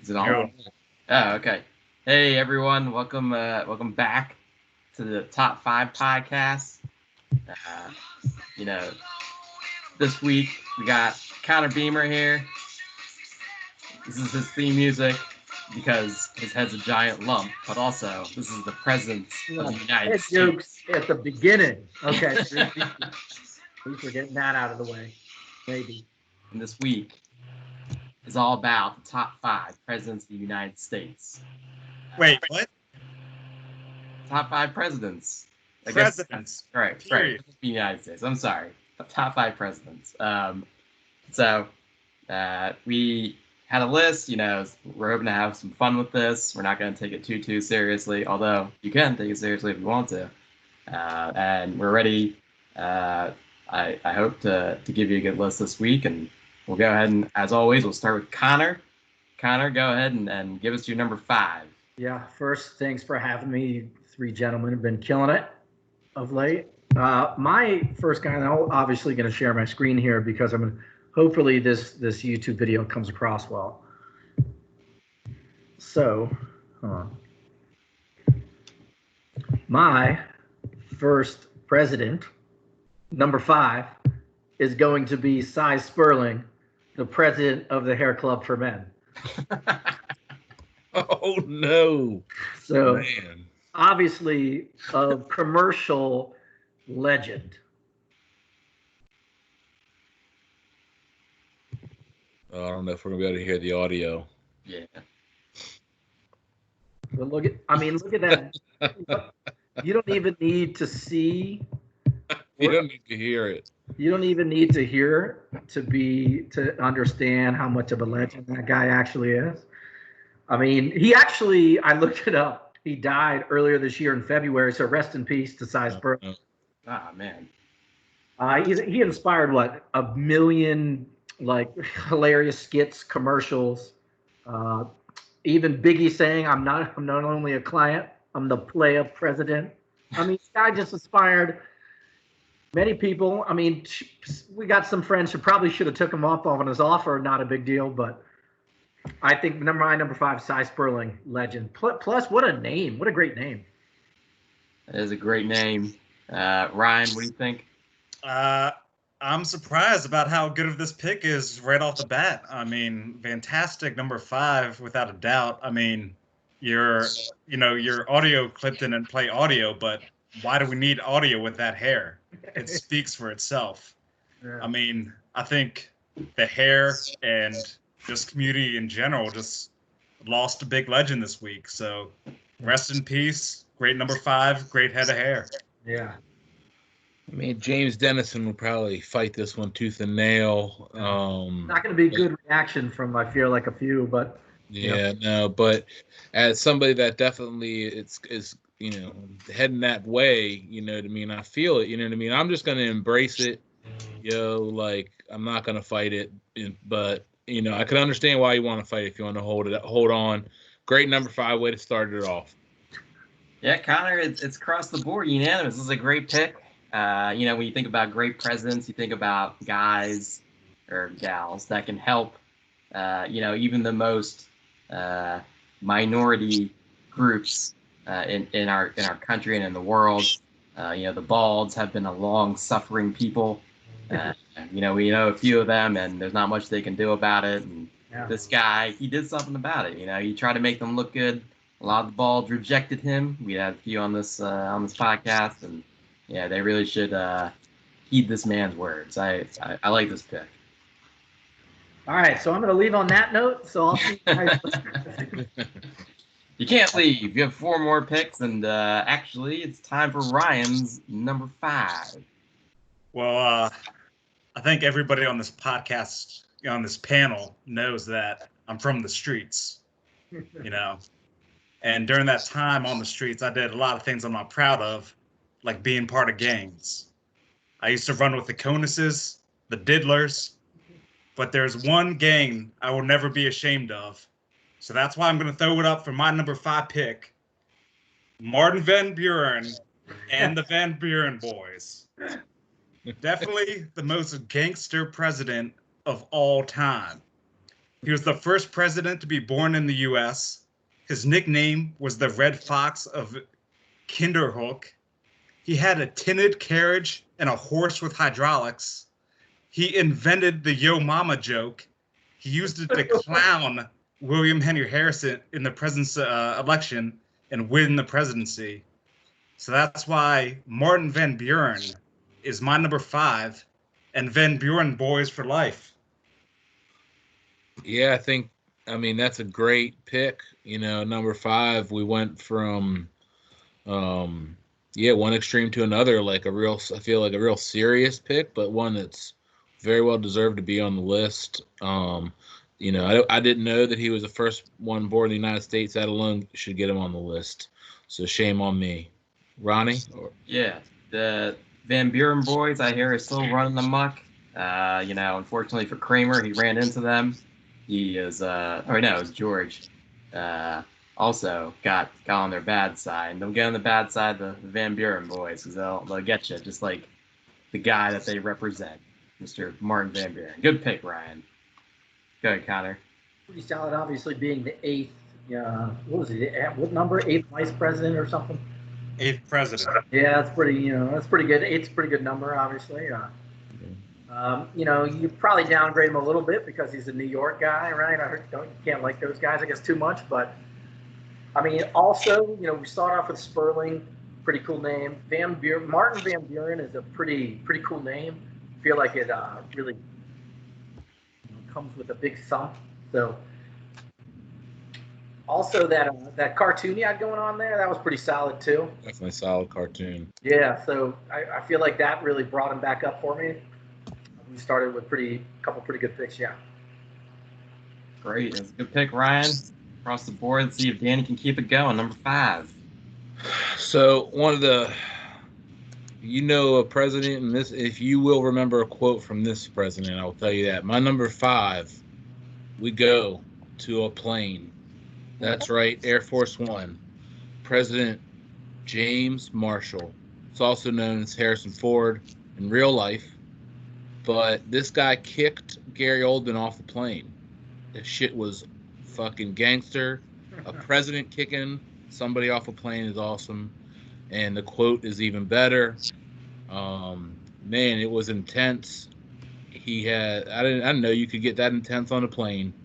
Is it on? Oh, okay. Hey everyone, welcome back to the Top 5 podcast. Uh, you know, this week we got Conor Beamer here. This is his theme music because his head's a giant lump, but also this is the presence of the United Head States. jokes at the beginning. Okay. At least we're getting that out of the way. Maybe. And this week is all about the top 5 presidents of the United States. Wait, what? Top 5 presidents. Presidents. Right. Period. The United States. I'm sorry. The top 5 presidents. So we had a list. We're hoping to have some fun with this. We're not going to take it too seriously, although you can take it seriously if you want to. And we're ready. I hope to give you a good list this week, and we'll go ahead and, as always, we'll start with Conor. Conor, go ahead and give us your number 5. Yeah. First, thanks for having me. You three gentlemen have been killing it of late. My first guy, and I'm obviously going to share my screen here because hopefully this YouTube video comes across well. So, my first president, number 5, is going to be Cy Sperling, the president of the Hair Club for Men. Oh no! So, Man. obviously, a commercial legend. I don't know if we're gonna be able to hear the audio. Yeah. But look at that. You don't even need to see. You don't need to hear it. You don't even need to hear to understand how much of a legend that guy actually is. I mean, I looked it up. He died earlier this year in February, so rest in peace to Cy Sperling. Ah, man. He inspired what, 1 million like hilarious skits, commercials. Even Biggie saying, "I'm not only a client, I'm the player president." I mean, this guy just inspired many people. I mean, we got some friends who probably should have took him up on his offer. Not a big deal, but I think number 5, Cy Sperling, legend. Plus, what a name! What a great name. That is a great name. Ryan, what do you think? I'm surprised about how good of this pick is right off the bat. I mean, fantastic number 5 without a doubt. I mean, your audio clip didn't play audio, but why do we need audio with that hair? It speaks for itself. Yeah. I mean, I think the hair and just community in general just lost a big legend this week. So rest in peace. Great number 5. Great head of hair. Yeah. I mean, James Dennison will probably fight this one tooth and nail. Not going to be a good reaction from, I feel like, a few, but yeah, no. But as somebody that definitely is heading that way, you know what I mean. I feel it. You know what I mean. I'm just gonna embrace it. Like I'm not gonna fight it, but I can understand why you want to fight if you want to hold on. Great number 5 way to start it off. Yeah, Conor, it's across the board, unanimous. This is a great pick. When you think about great presidents, you think about guys or gals that can help, even the most minority groups in our country and in the world. The balds have been a long-suffering people. We know a few of them, and there's not much they can do about it. And This guy, he did something about it. He tried to make them look good. A lot of the balds rejected him. We had a few on this podcast, and yeah, they really should heed this man's words. I like this pick. all right. So I'm going to leave on that note. So I'll see you guys. You can't leave. You have 4 more picks, and actually, it's time for Ryan's number 5. Well, I think everybody on this podcast, on this panel, knows that I'm from the streets, And during that time on the streets, I did a lot of things I'm not proud of, like being part of gangs. I used to run with the Conuses, the Diddlers, but there's one gang I will never be ashamed of. So that's why I'm going to throw it up for my number 5 pick, Martin Van Buren and the Van Buren Boys. Definitely the most gangster president of all time. He was the first president to be born in the U.S. His nickname was the Red Fox of Kinderhook. He had a tinted carriage and a horse with hydraulics. He invented the Yo Mama joke. He used it to clown William Henry Harrison in the president's election and win the presidency. So that's why Martin Van Buren is my number 5, and Van Buren boys for life. Yeah, I mean, that's a great pick. Number 5, we went from, one extreme to another, I feel like a real serious pick, but one that's very well deserved to be on the list. I didn't know that he was the first one born in the United States. That alone should get him on the list. So shame on me. Ronnie? Yeah, the Van Buren boys, I hear, are still running amok. Unfortunately for Kramer, he ran into them. He is, it was George. Also got on their bad side. Don't get on the bad side, the Van Buren boys, because they'll get you, just like the guy that they represent, Mr. Martin Van Buren. Good pick, Ryan. Go ahead, Connor. Pretty solid, obviously, being the 8th, what was it, what number, 8th vice president or something? 8th president. Yeah, that's pretty good. 8's a pretty good number, obviously. You probably downgrade him a little bit because he's a New York guy, right? You can't like those guys, I guess, too much. But, I mean, also, we start off with Sperling, pretty cool name. Martin Van Buren is a pretty cool name. I feel like it really comes with a big thump. So, also that cartoon you had going on there, that was pretty solid too. Definitely solid cartoon. Yeah, so I feel like that really brought him back up for me. We started with couple pretty good picks, yeah. Great, that's a good pick, Ryan. Across the board, let's see if Danny can keep it going. Number 5. So one of the, a president, and this, if you will remember a quote from this president, I'll tell you that. My number 5, we go to a plane. That's right, Air Force One. President James Marshall. It's also known as Harrison Ford in real life. But this guy kicked Gary Oldman off the plane. This shit was fucking gangster. A president kicking somebody off a plane is awesome. And the quote is even better. Man, it was intense. I didn't know you could get that intense on a plane.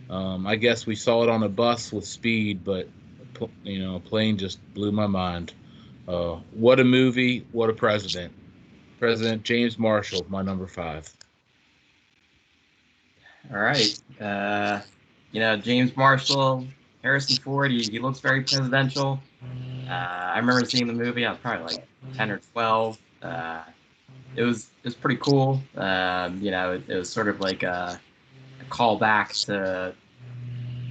I guess we saw it on a bus with speed, but a plane just blew my mind. What a movie! What a president! President James Marshall, my number 5. All right. James Marshall, Harrison Ford. He looks very presidential. I remember seeing the movie. I was probably like 10 or 12. It was pretty cool. It was sort of like a callback to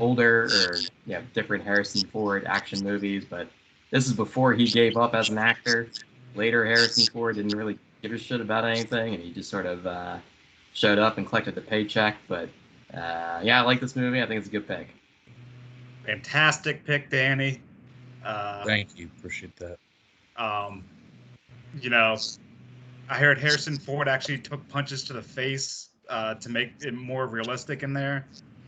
older or different Harrison Ford action movies, but this is before he gave up as an actor. Later, Harrison Ford didn't really give a shit about anything, and he just sort of showed up and collected the paycheck. But I like this movie. I think it's a good pick. Fantastic pick, Danny. Thank you. Appreciate that. I heard Harrison Ford actually took punches to the face to make it more realistic in there.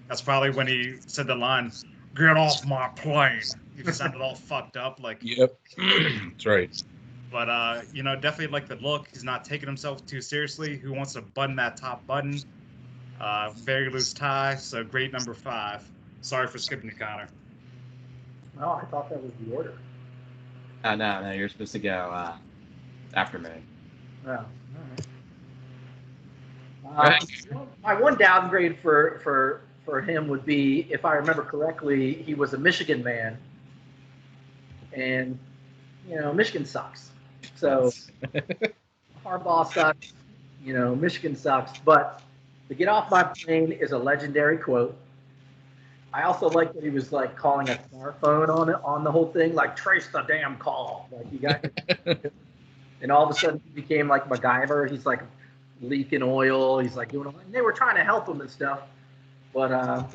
That's probably when he said the line, "Get off my plane." He sounded all fucked up. Yep. That's right. But, definitely like the look. He's not taking himself too seriously. Who wants to button that top button? Very loose tie. So great number 5. Sorry for skipping you, Connor. Oh, I thought that was the order. No, you're supposed to go after me. Oh, all right. My one downgrade for him would be, if I remember correctly, he was a Michigan man, and Michigan sucks. So Harbaugh sucks. Michigan sucks. But the "get off my plane" is a legendary quote. I also like that he was calling a smartphone on the whole thing, trace the damn call. He got, and all of a sudden he became like MacGyver. He's leaking oil. He's doing all, and they were trying to help him and stuff. But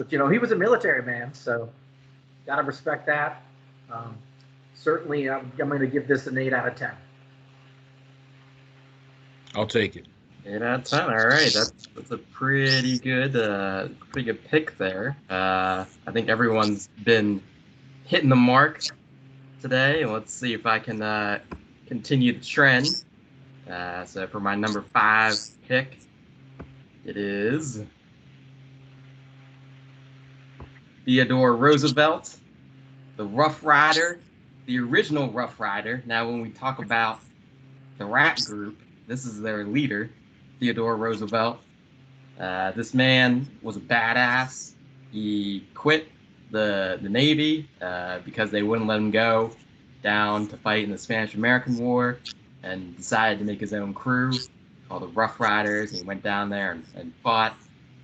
he was a military man, so gotta respect that. Certainly, I'm going to give this an 8 out of 10. I'll take it. 8 out of 10. All right, that's a pretty good pick there. I think everyone's been hitting the mark today. Let's see if I can continue the trend. So for my number 5 pick, it is Theodore Roosevelt, the Rough Rider, the original Rough Rider. Now, when we talk about the rap group, this is their leader, Theodore Roosevelt. This man was a badass. He quit the Navy because they wouldn't let him go down to fight in the Spanish-American War, and decided to make his own crew called the Rough Riders. He went down there and fought.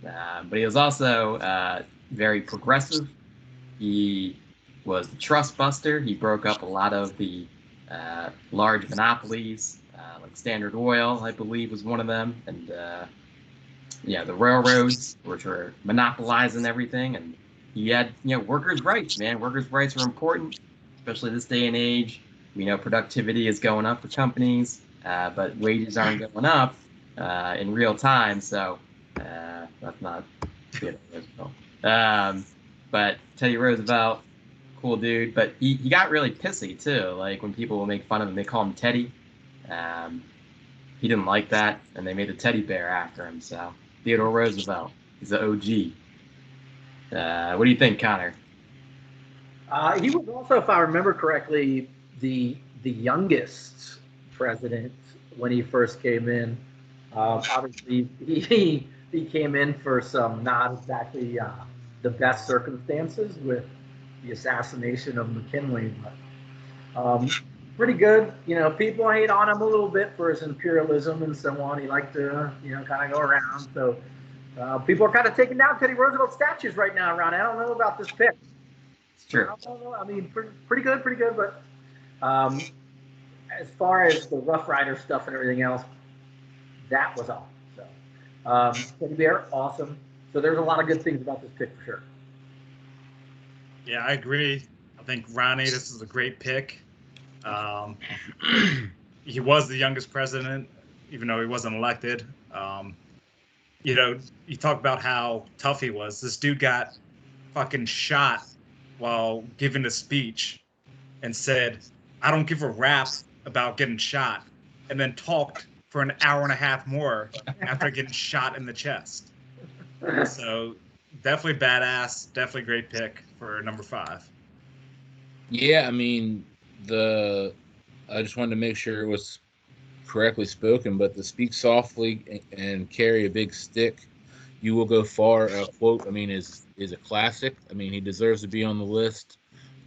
But he was also very progressive. He was the trust buster. He broke up a lot of the large monopolies, like Standard Oil, I believe, was one of them, and the railroads, which were monopolizing everything. And he had, workers' rights, man. Workers' rights are important, especially this day and age. We know productivity is going up for companies, but wages aren't going up in real time. So that's not Theodore Roosevelt. But Teddy Roosevelt, cool dude. But he got really pissy too. Like when people will make fun of him, they call him Teddy. He didn't like that, and they made a teddy bear after him. So Theodore Roosevelt, he's the OG. What do you think, Connor? He was also, if I remember correctly, the youngest president when he first came in. Obviously, he came in for some not exactly the best circumstances with the assassination of McKinley, but pretty good. People hate on him a little bit for his imperialism and so on. He liked to, kind of go around. So people are kind of taking down Teddy Roosevelt statues right now, Ron. I don't know about this pick. It's true. I don't know. I mean, pretty good. But as far as the Rough Rider stuff and everything else, that was awesome. So Teddy Bear, awesome. So there's a lot of good things about this pick for sure. Yeah, I agree. I think Ronnie, this is a great pick. He was the youngest president, even though he wasn't elected. You talk about how tough he was. This dude got fucking shot while giving a speech and said, "I don't give a rap about getting shot," and then talked for an hour and a half more after getting shot in the chest. So definitely badass, definitely great pick for number 5. Yeah, I mean, I just wanted to make sure it was correctly spoken, but to speak softly and carry a big stick, you will go far. Quote, I mean, is a classic. I mean, he deserves to be on the list.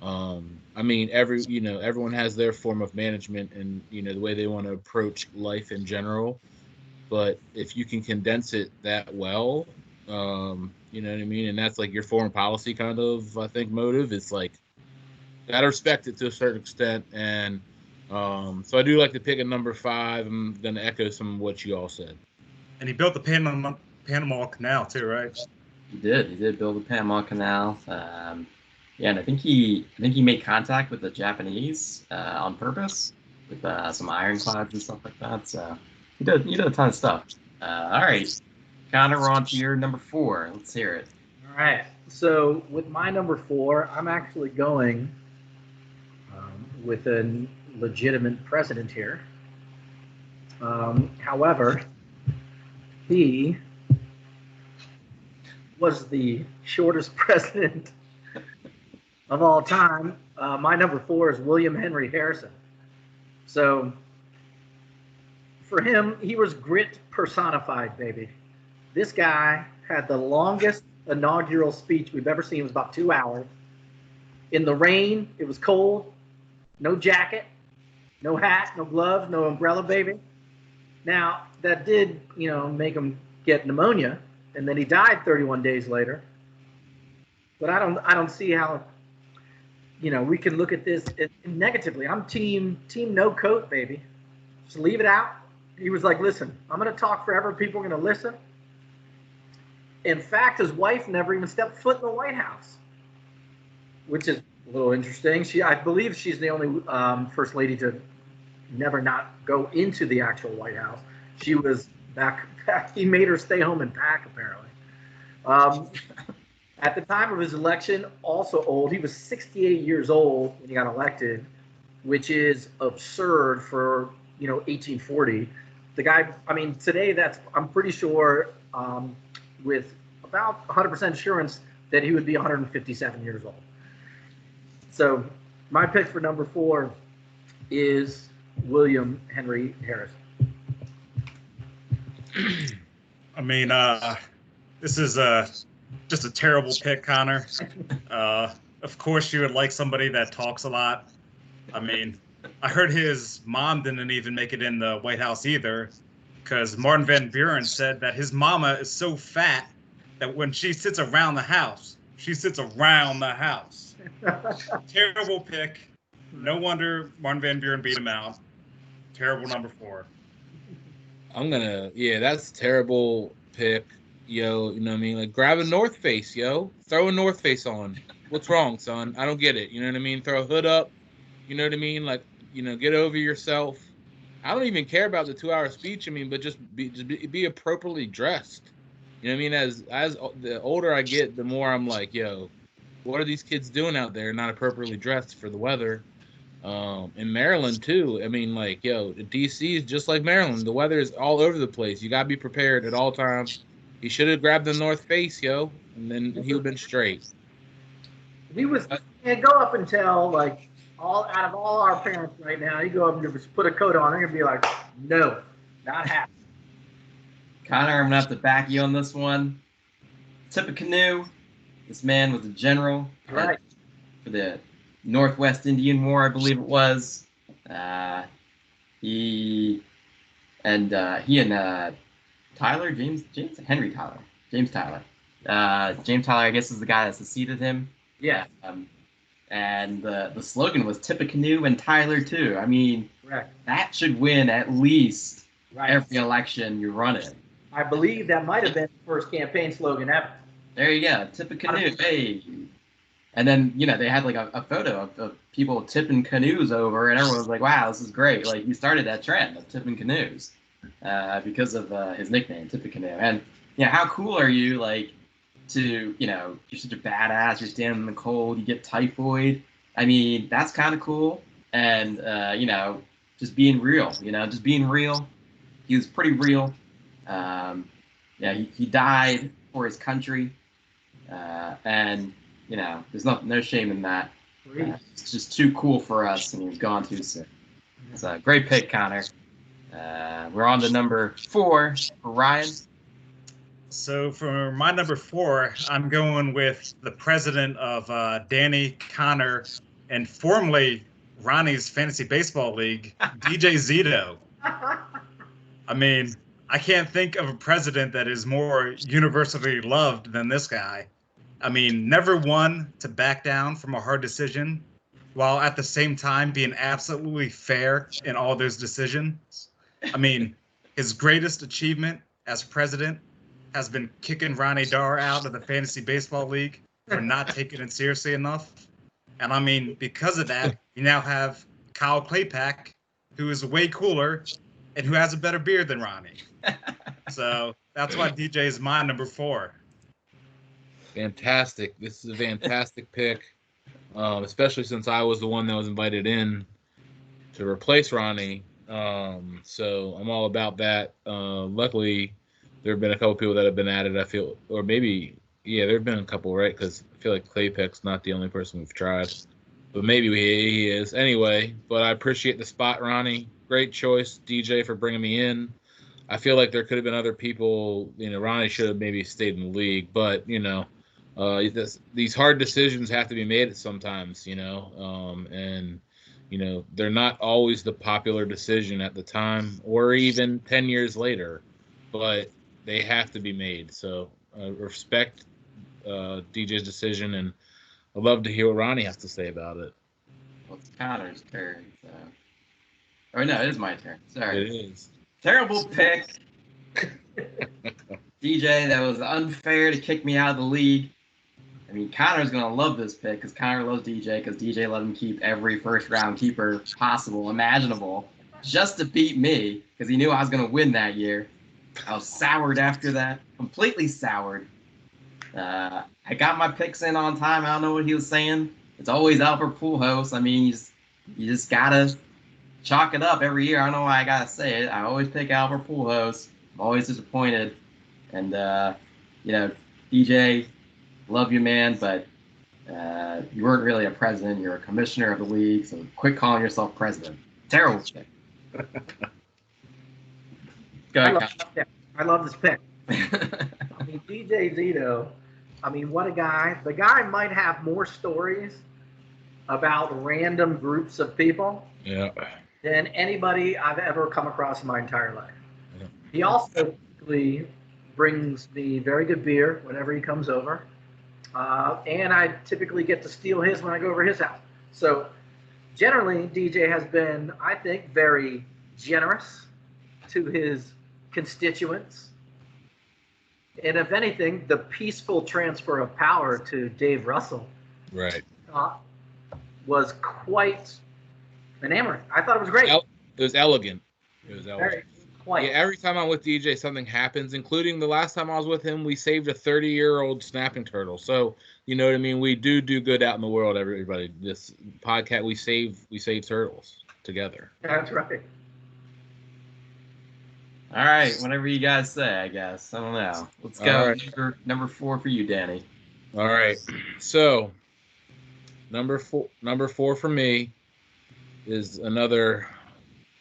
I mean, everyone has their form of management and the way they want to approach life in general. But if you can condense it that well, you know what I mean, and that's like your foreign policy kind of, I think, motive. It's like gotta respect it to a certain extent, and so I do like to pick a number 5. I'm gonna echo some of what you all said. And he built the Panama Canal too, right? He did build the Panama Canal. Yeah, and I think he made contact with the Japanese on purpose with some ironclads and stuff like that. So he did a ton of stuff. All right, Connor, we're on to your number 4. Let's hear it. All right. So with my number 4, I'm actually going with a legitimate president here. However, he was the shortest president of all time. My number 4 is William Henry Harrison. So for him, he was grit personified, baby. This guy had the longest inaugural speech we've ever seen. It was about 2 hours. In the rain, it was cold, no jacket, no hat, no gloves, no umbrella, baby. Now, that did, make him get pneumonia, and then he died 31 days later. But I don't see how, we can look at this negatively. I'm team no coat, baby. Just leave it out. He was like, listen, I'm going to talk forever. People are going to listen. In fact, his wife never even stepped foot in the White House, which is a little interesting. I believe she's the only first lady to never not go into the actual White House. She was Back, he made her stay home and pack, apparently. Um, at the time of his election, also old, he was 68 years old when he got elected, which is absurd for 1840. The guy, I mean, today I'm pretty sure with about 100% assurance that he would be 157 years old. So my pick for number 4 is William Henry Harrison. I mean, this is just a terrible pick, Connor. Of course, you would like somebody that talks a lot. I mean, I heard his mom didn't even make it in the White House either, because Martin Van Buren said that his mama is so fat that when she sits around the house, she sits around the house. Terrible pick. No wonder Martin Van Buren beat him out. Terrible number 4. That's a terrible pick, yo. You know what I mean? Like, grab a North Face, yo. Throw a North Face on. What's wrong, son? I don't get it. You know what I mean? Throw a hood up. You know what I mean? Like, get over yourself. I don't even care about the 2-hour speech. I mean, but just be appropriately dressed. You know what I mean? As the older I get, the more I'm like, yo, what are these kids doing out there not appropriately dressed for the weather? In Maryland too. I mean, like, yo, DC is just like Maryland. The weather is all over the place. You gotta be prepared at all times. He should have grabbed the North Face, yo, and then he would have been straight. He was, and go up and tell, like, out of all our parents right now, you go up and just put a coat on, they're gonna be like, no, not happening. Connor, I'm gonna have to back you on this one. Tippecanoe. This man was a general Right. for the Northwest Indian War, I believe it was. He and Tyler, James Henry Tyler, James Tyler. James Tyler, I guess, is the guy that succeeded him. Yeah. And the slogan was Tippecanoe and Tyler too. I mean, Correct. That should win at least Right. every election you run in. I believe that might have been the first campaign slogan ever. There you go, Tippecanoe, hey. And then, they had like a photo of people tipping canoes over, and everyone was like, wow, this is great. Like, he started that trend of tipping canoes because of his nickname, Tippecanoe. And, how cool are you, like, to, you're such a badass, you're standing in the cold, you get typhoid. I mean, that's kind of cool. And, just being real, just being real. He was pretty real. He died for his country. And, there's no shame in that. It's just too cool for us, and he was gone too soon. It's a great pick, Connor. We're on to number 4 for Ryan. So for my number 4, I'm going with the president of Danny, Connor, and formerly Ronnie's Fantasy Baseball League, DJ Zito. I mean, I can't think of a president that is more universally loved than this guy. I mean, never one to back down from a hard decision, while at the same time being absolutely fair in all those decisions. I mean, his greatest achievement as president has been kicking Ronnie Dar out of the Fantasy Baseball League for not taking it seriously enough. And I mean, because of that, you now have Kyle Claypack, who is way cooler and who has a better beard than Ronnie. So that's why DJ is my number 4. Fantastic. This is a fantastic pick, especially since I was the one that was invited in to replace Ronnie. So I'm all about that. Luckily, there have been a couple people that have been at it, I feel, or maybe, there have been a couple, right? Because I feel like Claypack's not the only person we've tried. But maybe he is. Anyway, but I appreciate the spot, Ronnie. Great choice, DJ, for bringing me in. I feel like there could have been other people. Ronnie should have maybe stayed in the league, but these hard decisions have to be made sometimes. And they're not always the popular decision at the time, or even 10 years later, but they have to be made. So respect DJ's decision, and I'd love to hear what Ronnie has to say about it. Well, it's Connor's turn. So. Oh no, it is my turn. Sorry. It is. Terrible pick. DJ, that was unfair to kick me out of the league. I mean, Connor's going to love this pick because Connor loves DJ because DJ let him keep every first-round keeper possible, imaginable, just to beat me because he knew I was going to win that year. I was soured after that, completely soured. I got my picks in on time. I don't know what he was saying. It's always Albert Pujols. I mean, you just gotta chalk it up every year. I don't know why I gotta say it. I always pick Albert Pujols. I'm always disappointed. And you know, DJ, love you, man, but you weren't really a president. You're a commissioner of the league, so quit calling yourself president. Terrible pick. Go I ahead, love this pick. I love this pick. I mean, DJ Zito, I mean, what a guy. The guy might have more stories about random groups of people Yeah. than anybody I've ever come across in my entire life. Yeah. He also typically brings me very good beer whenever he comes over. And I typically get to steal his when I go over his house. So generally, DJ has been, I think, very generous to his constituents. And if anything, the peaceful transfer of power to Dave Russell Right. was quite enamoring. I thought it was great. It was elegant. It was elegant. Very, quite. Yeah, every time I'm with DJ, something happens, including the last time I was with him, we saved a 30-year-old snapping turtle. So, you know what I mean? We do good out in the world, everybody. This podcast, we save turtles together. That's right. All right, whatever you guys say, I guess. I don't know. Let's go. All right. Number 4 for you, Danny. All right. So, number four for me is another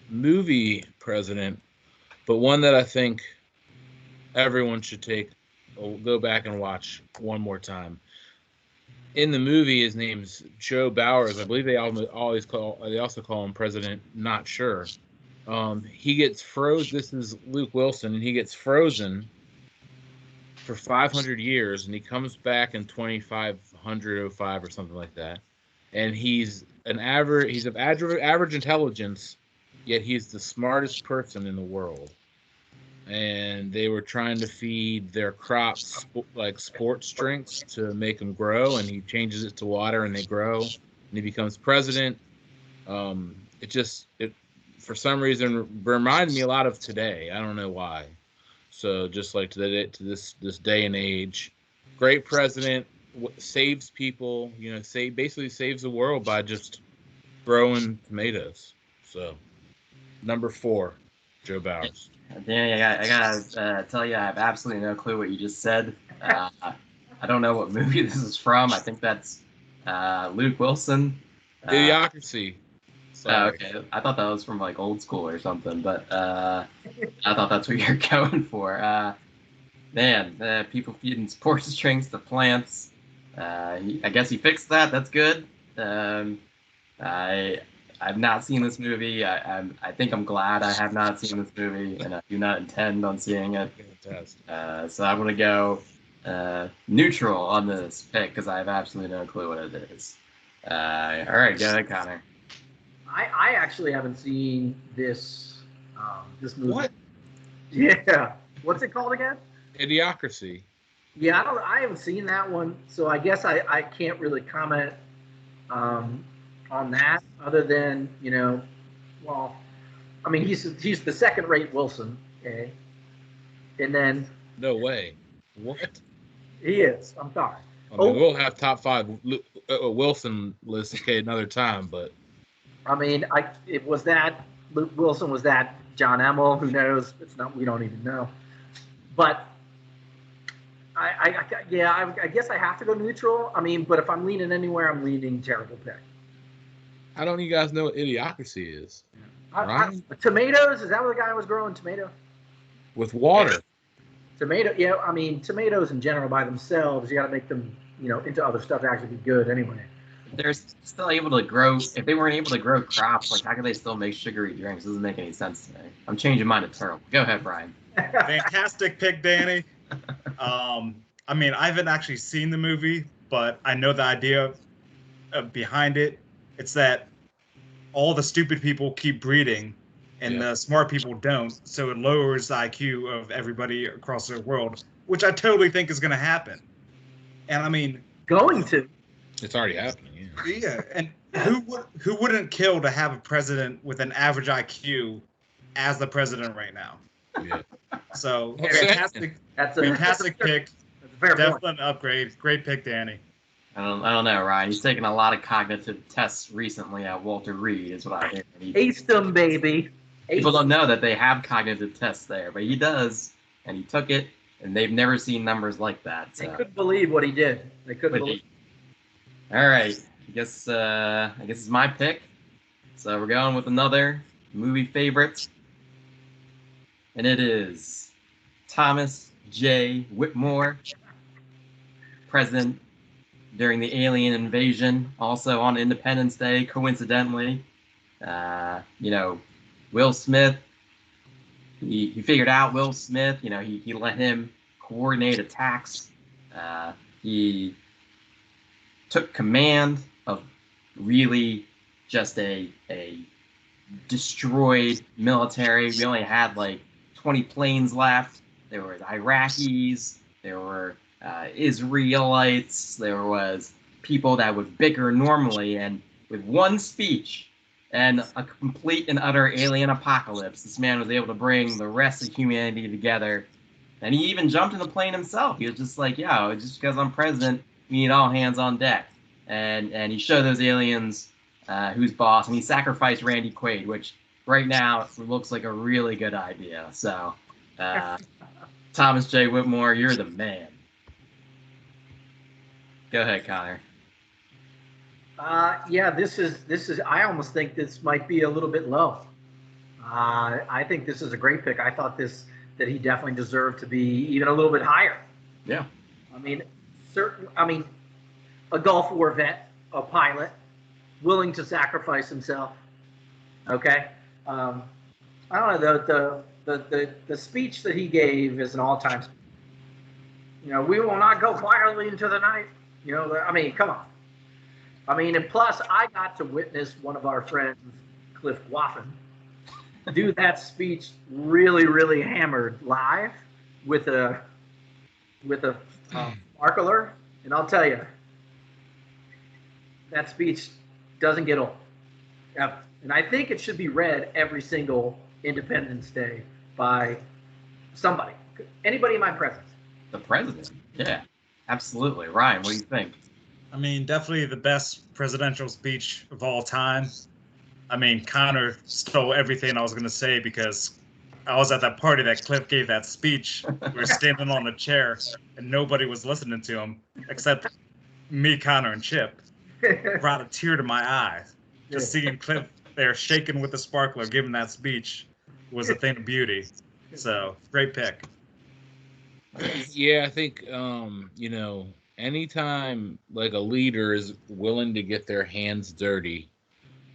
movie president, but one that I think everyone should go back and watch one more time. In the movie, his name's Joe Bowers. I believe they also call him President Not Sure. He gets frozen. This is Luke Wilson, and he gets frozen for 500 years, and he comes back in 2505 or something like that. And he's of average intelligence, yet he's the smartest person in the world. And they were trying to feed their crops like sports drinks to make them grow, and he changes it to water, and they grow, and he becomes president. It for some reason reminded me a lot of today. I don't know why. So just like to this day and age, great president, saves people. You know, basically saves the world by just growing tomatoes. So number 4, Joe Bowers. Danny, I gotta tell you, I have absolutely no clue what you just said. I don't know what movie this is from. I think that's Luke Wilson. Idiocracy. Okay. I thought that was from like Old School or something, but I thought that's what you're going for. Man, people feeding sports drinks to plants. I guess he fixed that. That's good. I've not seen this movie. I think I'm glad I have not seen this movie, and I do not intend on seeing it. Fantastic. So I'm gonna go neutral on this pick because I have absolutely no clue what it is. All right, go ahead, Connor. I actually haven't seen this movie. What? Yeah. What's it called again? Idiocracy. Yeah, I haven't seen that one, so I guess I can't really comment on that other than, you know, well, I mean, he's the second-rate Wilson, okay? And then No way. What? he is. I'm sorry. I mean, we'll have top 5 Wilson lists another time, but I mean, it was that Luke Wilson, was that John Emmel? Who knows? It's not. We don't even know. But I guess I have to go neutral. I mean, but if I'm leaning anywhere, I'm leaning terrible pick. how don't you guys know what Idiocracy is? Tomatoes? Is that what the guy was growing? Tomato? With water. Tomato? Yeah. I mean, tomatoes in general by themselves, you got to make them, you know, into other stuff to actually be good anyway. They're still able to grow. If they weren't able to grow crops, like how could they still make sugary drinks? It doesn't make any sense to me. I'm changing mine to terrible. Go ahead, Brian. Fantastic pick, Danny. I mean, I haven't actually seen the movie, but I know the idea behind it. It's that all the stupid people keep breeding, and the smart people don't. So it lowers the IQ of everybody across the world, which I totally think is going to happen. And I mean, Going to. It's already happening. Yeah. yeah, and who wouldn't kill to have a president with an average IQ as the president right now? Yeah. So Well, Sam- fantastic, That's fantastic pick. That's a fair point. Definitely an upgrade. Great pick, Danny. I don't know, Ryan. He's taken a lot of cognitive tests recently at Walter Reed, is what I hear. Aced them, baby. People Aced don't know that they have cognitive tests there, but he does, and he took it, and they've never seen numbers like that. They So. couldn't believe what he did. They couldn't But believe. all right, I guess it's my pick. So we're going with another movie favorite, and it is Thomas J. Whitmore, president during the alien invasion, also on Independence Day, coincidentally. Will Smith, he figured out Will Smith, he let him coordinate attacks. He took command of really just a destroyed military. We only had like 20 planes left. There were Iraqis, there were Israelites, there was people that would bicker normally, and with one speech and a complete and utter alien apocalypse, this man was able to bring the rest of humanity together. And he even jumped in the plane himself. He was just like, "Yo, just because I'm president, we need all hands on deck." And he showed those aliens who's boss, and he sacrificed Randy Quaid, which right now looks like a really good idea. So, Thomas J. Whitmore, you're the man. Go ahead, Connor. Yeah, this is. I almost think this might be a little bit low. I think this is a great pick. I thought that he definitely deserved to be even a little bit higher. Yeah. I mean, a Gulf War vet, a pilot, willing to sacrifice himself. Okay. I don't know, the speech that he gave is an all-time speech. We will not go quietly into the night. I mean, come on. I mean, and plus, I got to witness one of our friends, Cliff Waffen, do that speech really, really hammered live with a sparkler, and I'll tell you, that speech doesn't get old. Ever. And I think it should be read every single Independence Day by somebody, anybody in my presence. The president. Yeah, absolutely. Ryan, what do you think? I mean, definitely the best presidential speech of all time. I mean, Connor stole everything I was going to say because I was at that party that Cliff gave that speech. We were standing on the chair and nobody was listening to him except me, Connor, and Chip. Brought a tear to my eye. Just seeing Cliff there shaking with the sparkler giving that speech was a thing of beauty. So, great pick. Yeah, I think anytime like a leader is willing to get their hands dirty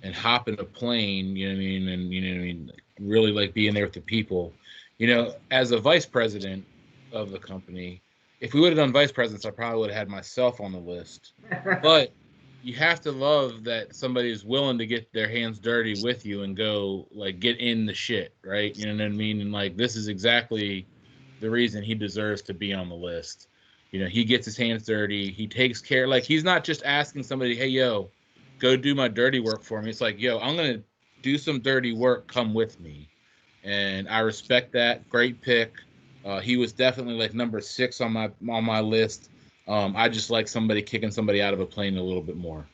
and hop in a plane, and really like being there with the people. As a vice president of the company, if we would have done vice presidents, I probably would have had myself on the list. But you have to love that somebody is willing to get their hands dirty with you and go like get in the shit, right? You know what I mean? And like this is exactly the reason he deserves to be on the list. He gets his hands dirty. He takes care. Like he's not just asking somebody, "Hey, yo, go do my dirty work for me." It's like, "Yo, I'm gonna do some dirty work. Come with me." And I respect that. Great pick. He was definitely like number 6 on my list. I just like somebody kicking somebody out of a plane a little bit more.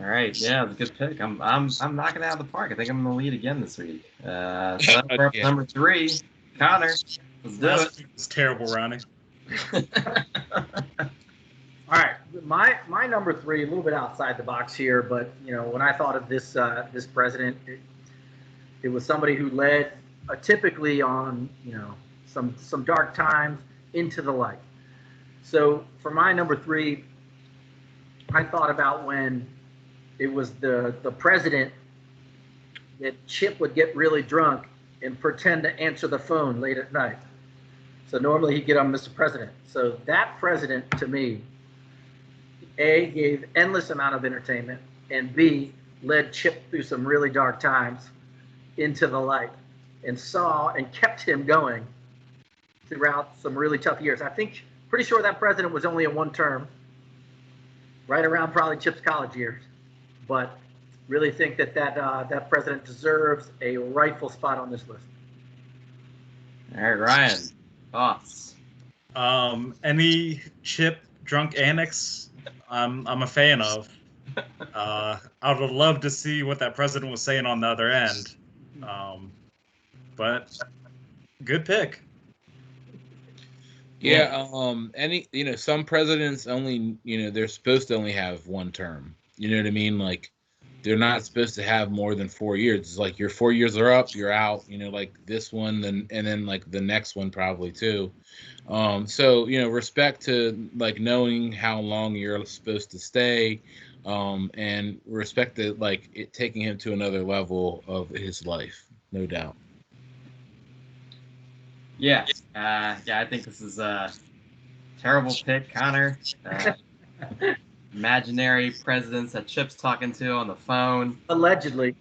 All right, yeah, it's a good pick. I'm knocking it out of the park. I think I'm going to lead again this week. So for number 3, Connor, let's do it. It's terrible, Ronnie. All right, my number 3, a little bit outside the box here, but when I thought of this president, it was somebody who led typically on some dark times into the light. So for my number 3, I thought about when it was the president that Chip would get really drunk and pretend to answer the phone late at night. So normally he'd get on Mr. President. So that president to me, A, gave endless amount of entertainment, and B, led Chip through some really dark times into the light and saw and kept him going throughout some really tough years. Pretty sure that president was only in one term, right around probably Chip's college years. But Really think that president deserves a rightful spot on this list. All right, Ryan, thoughts? Any chip drunk annex, I'm a fan of. I would love to see what that president was saying on the other end. But good pick. Yeah, some presidents only, they're supposed to only have one term. You know what I mean? Like, they're not supposed to have more than 4 years. It's like your 4 years are up, you're out. Like this one, then like the next one probably too. So respect to like knowing how long you're supposed to stay, and respect to like it taking him to another level of his life, no doubt. Yes. Yeah, I think this is a terrible pick, Connor. Imaginary presidents that Chip's talking to on the phone. Allegedly.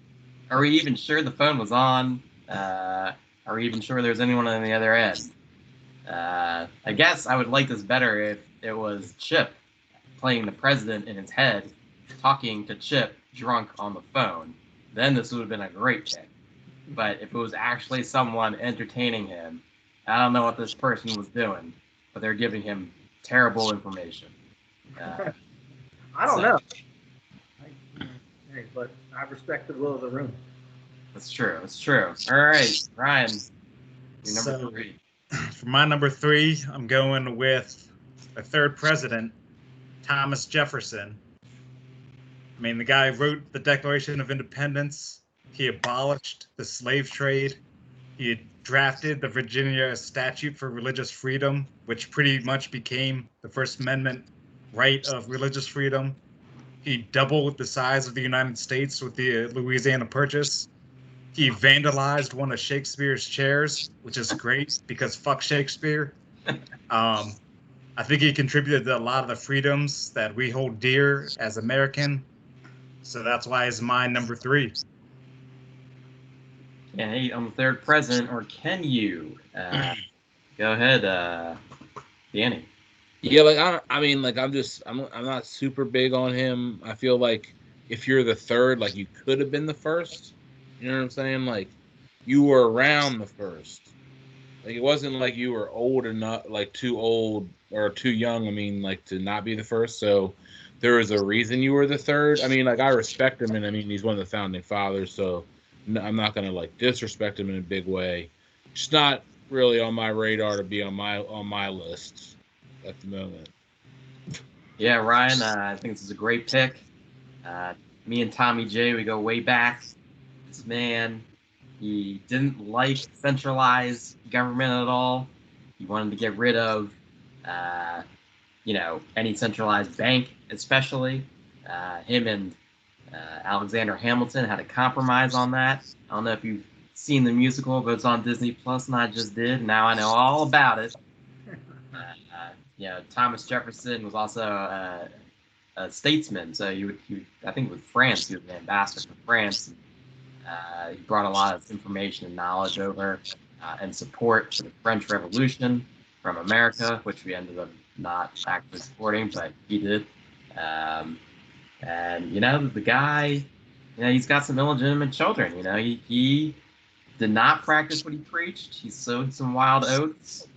Are we even sure the phone was on? Are we even sure there's anyone on the other end? I guess I would like this better if it was Chip playing the president in his head, talking to Chip drunk on the phone. Then this would have been a great pick. But if it was actually someone entertaining him, I don't know what this person was doing, but they're giving him terrible information. I don't know. But I respect the will of the room. That's true. That's true. All right, Ryan, your number 3. For my number 3, I'm going with the third president, Thomas Jefferson. I mean, the guy wrote the Declaration of Independence. He abolished the slave trade. He drafted the Virginia Statute for Religious Freedom, which pretty much became the First Amendment right of religious freedom. He doubled the size of the United States with the Louisiana Purchase. He vandalized one of Shakespeare's chairs, which is great because fuck Shakespeare. I think he contributed to a lot of the freedoms that we hold dear as American. So that's why he's my number 3. Can't hate on the third president, or can you? Go ahead, Danny. Yeah, like I'm not super big on him. I feel like if you're the third, like you could have been the first. You know what I'm saying? Like you were around the first. Like it wasn't like you were old enough, like too old or too young. I mean, like to not be the first. So there was a reason you were the third. I mean, like I respect him, and I mean he's one of the founding fathers. So I'm not gonna like disrespect him in a big way. Just not really on my radar to be on my list at the moment. Yeah, Ryan, I think this is a great pick. Me and Tommy J, we go way back. This man, he didn't like centralized government at all. He wanted to get rid of, any centralized bank, especially. Him and Alexander Hamilton had a compromise on that. I don't know if you've seen the musical, but it's on Disney Plus, and I just did. Now I know all about it. Thomas Jefferson was also a statesman. So I think with France, he was an ambassador for France. He brought a lot of information and knowledge over and support for the French Revolution from America, which we ended up not actually supporting, but he did. The guy, he's got some illegitimate children. He did not practice what he preached. He sowed some wild oats.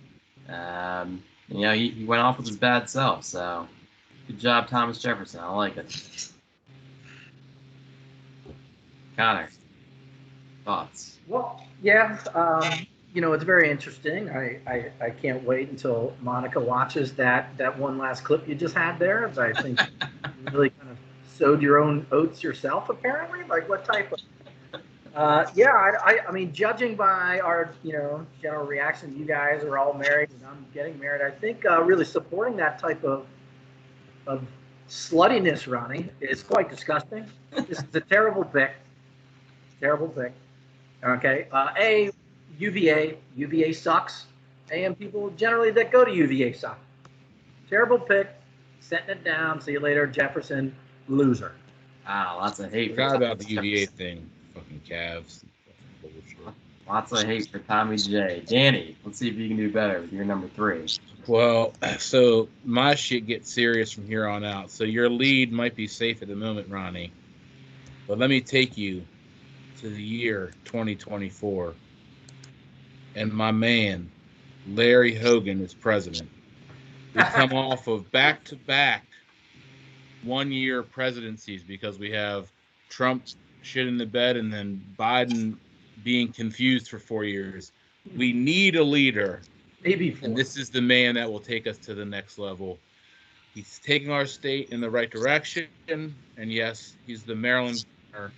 He went off with his bad self. So, good job, Thomas Jefferson. I like it. Connor, thoughts? Well, yeah, it's very interesting. I can't wait until Monica watches that one last clip you just had there. I think you really kind of sowed your own oats yourself, apparently. Like, what type of? I mean, judging by our, general reaction, you guys are all married and I'm getting married. I think really supporting that type of sluttiness, Ronnie, is quite disgusting. This is a terrible pick. Terrible pick. Okay. UVA sucks. And people generally that go to UVA suck. Terrible pick. Setting it down. See you later, Jefferson. Loser. Wow, lots of hate. Forgot about the UVA thing. Fucking Cavs. Lots of hate for Tommy J. Danny, let's see if you can do better with your number 3. Well, so my shit gets serious from here on out. So your lead might be safe at the moment, Ronnie. But let me take you to the year 2024. And my man, Larry Hogan, is president. We come off of back-to-back one-year presidencies because we have Trump shit in the bed and then Biden being confused for 4 years. We need a leader, Maybe 4. and this is the man that will take us to the next level. He's taking our state in the right direction, and yes, he's the Maryland governor,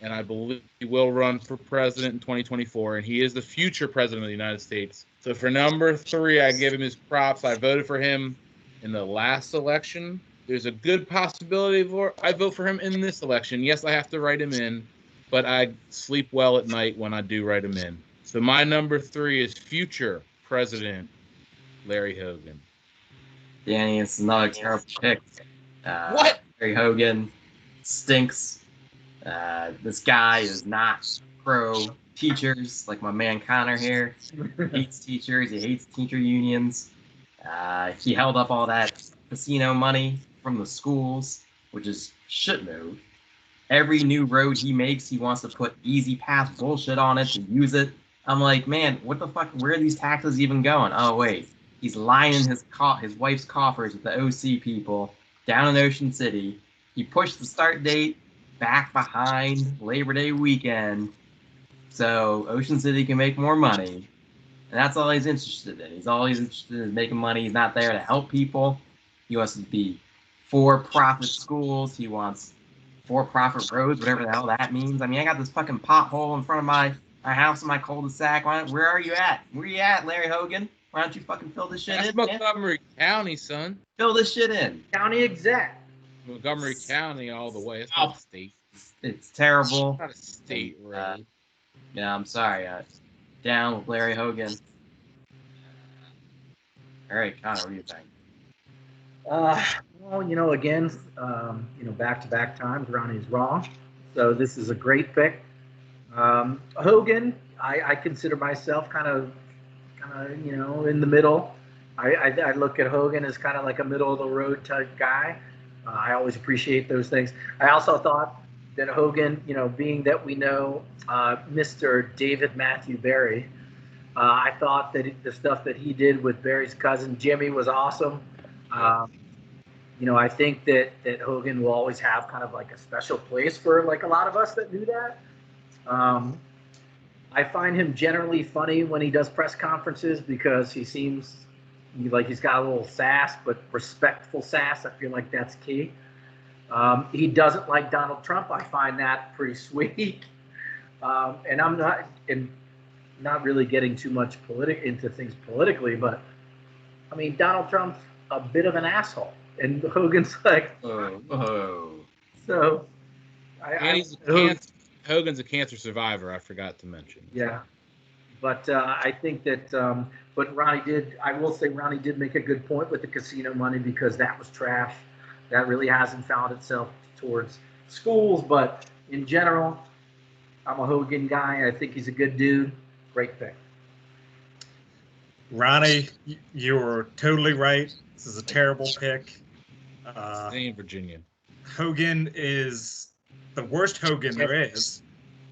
and I believe he will run for president in 2024, and he is the future president of the United States. So for number 3, I give him his props. I voted for him in the last election. There's a good possibility I vote for him in this election. Yes, I have to write him in, but I sleep well at night when I do write him in. So my number 3 is future President Larry Hogan. Danny, it's another terrible pick. What? Larry Hogan stinks. This guy is not pro teachers like my man Conor here. He hates teachers. He hates teacher unions. He held up all that casino money from the schools, which is shit move. Every new road he makes, he wants to put easy pass bullshit on it to use it. I'm like, man, what the fuck? Where are these taxes even going? Oh wait, he's lining his wife's coffers with the OC people down in Ocean City. He pushed the start date back behind Labor Day weekend so Ocean City can make more money. And that's all he's interested in. He's always interested in making money. He's not there to help people. He wants to be for-profit schools. He wants for-profit roads, whatever the hell that means. I mean, I got this fucking pothole in front of my house in my cul-de-sac. Where are you at? Where you at, Larry Hogan? Why don't you fucking fill this shit That's in, Montgomery County, son. Fill this shit in. County exec. Montgomery County all the way. It's not a state. It's terrible. It's not a state, right? Yeah, I'm sorry. Down with Larry Hogan. All right, Conor, what do you think? Well, again, back-to-back times, Ronnie's wrong. So this is a great pick. Hogan, I consider myself kind of, in the middle. I look at Hogan as kind of like a middle-of-the-road type guy. I always appreciate those things. I also thought that Hogan, being that we know Mr. David Matthew Barry, I thought that the stuff that he did with Barry's cousin Jimmy was awesome. I think that Hogan will always have kind of like a special place for like a lot of us that do that. I find him generally funny when he does press conferences because he seems like he's got a little sass, but respectful sass. I feel like that's key. He doesn't like Donald Trump. I find that pretty sweet. And I'm not really getting too much into things politically, but I mean, Donald Trump's a bit of an asshole, and Hogan's like, So, Hogan's a cancer survivor. I forgot to mention. Yeah, but I think that, but I will say Ronnie did make a good point with the casino money because that was trash. That really hasn't found itself towards schools, but in general, I'm a Hogan guy. I think he's a good dude. Great pick. Ronnie, you're totally right. This is a terrible pick. Stay in Virginia. Hogan is the worst Hogan there is.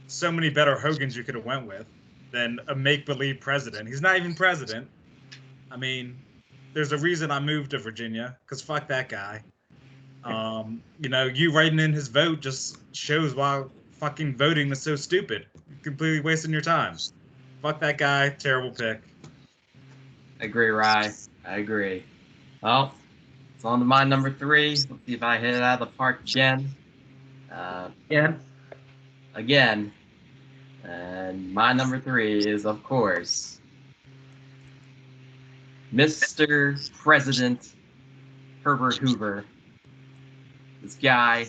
So many better Hogans you could have went with than a make-believe president. He's not even president. I mean, there's a reason I moved to Virginia, because fuck that guy. You writing in his vote just shows why fucking voting is so stupid. You're completely wasting your time. Fuck that guy. Terrible pick. I agree, Rye. I agree. Well, it's on to my number 3. Let's see if I hit it out of the park again. Again. And my number 3 is, of course, Mr. President Herbert Hoover. This guy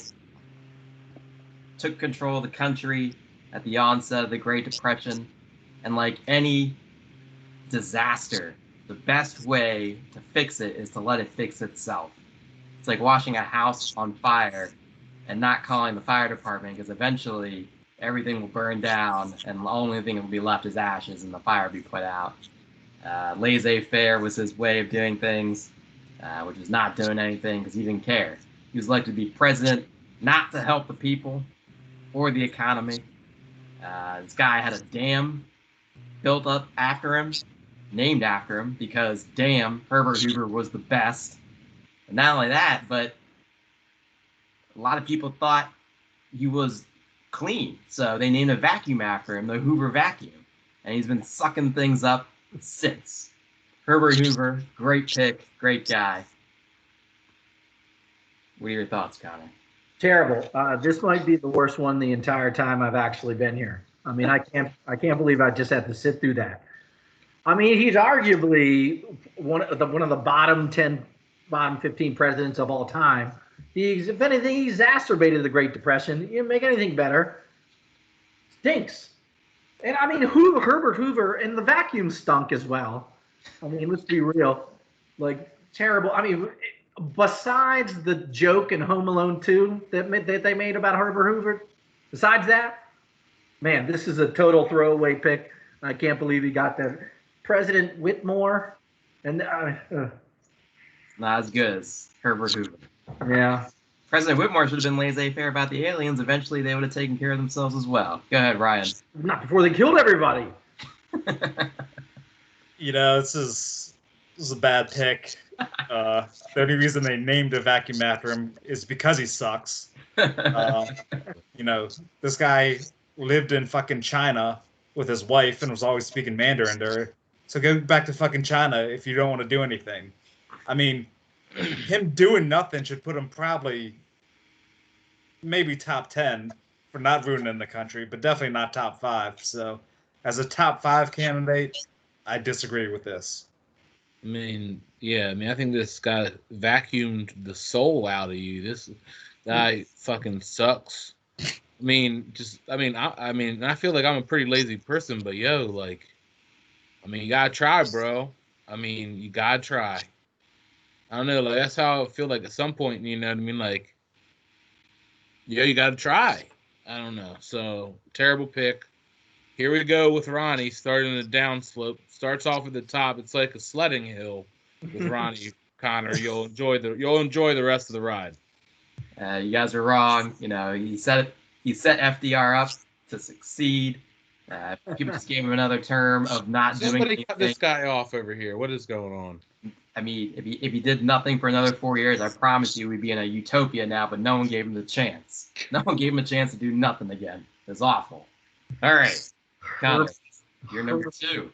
took control of the country at the onset of the Great Depression. And like any disaster, the best way to fix it is to let it fix itself. It's like watching a house on fire and not calling the fire department, because eventually everything will burn down and the only thing that will be left is ashes and the fire will be put out. Laissez-faire was his way of doing things, which is not doing anything because he didn't care. He was elected to be president not to help the people, for the economy. This guy had a dam built up after him, named after him, because damn, Herbert Hoover was the best. And not only that, but a lot of people thought he was clean, so they named a vacuum after him, the Hoover vacuum. And he's been sucking things up since. Herbert Hoover, great pick, great guy. What are your thoughts, Connor? Terrible. This might be the worst one the entire time I've actually been here. I mean, I can't believe I just had to sit through that. I mean, he's arguably one of the bottom 10, bottom 15 presidents of all time. If anything, he exacerbated the Great Depression. You didn't make anything better. Stinks. And I mean, Herbert Hoover, and the vacuum stunk as well. I mean, let's be real. Like, terrible. I mean, besides the joke in Home Alone 2 that they made about Herbert Hoover, besides that, man, this is a total throwaway pick. I can't believe he got that. President Whitmore, and not as good as Herbert Hoover. Yeah. President Whitmore should have been laissez-faire about the aliens. Eventually, they would have taken care of themselves as well. Go ahead, Ryan. Not before they killed everybody. This is a bad pick. The only reason they named a vacuum after him is because he sucks. This guy lived in fucking China with his wife and was always speaking Mandarin to her. So go back to fucking China if you don't want to do anything. I mean, him doing nothing should put him probably maybe top 10 for not ruining the country, but definitely not top 5. So as a top 5 candidate, I disagree with this. I mean, I think this guy vacuumed the soul out of you. This guy fucking sucks. I feel like I'm a pretty lazy person, but you gotta try, bro. You gotta try. I don't know, that's how I feel like at some point, you know what I mean? You gotta try. I don't know. So, terrible pick. Here we go with Ronnie, starting the downslope. Starts off at the top. It's like a sledding hill with Ronnie. Connor, you'll enjoy the rest of the ride. You guys are wrong. He set FDR up to succeed. People just gave him another term of not doing anything. Somebody cut this guy off over here. What is going on? I mean, if he did nothing for another 4 years, I promise you we'd be in a utopia now, but no one gave him the chance. No one gave him a chance to do nothing again. It's awful. All right, Connor, you're number 2.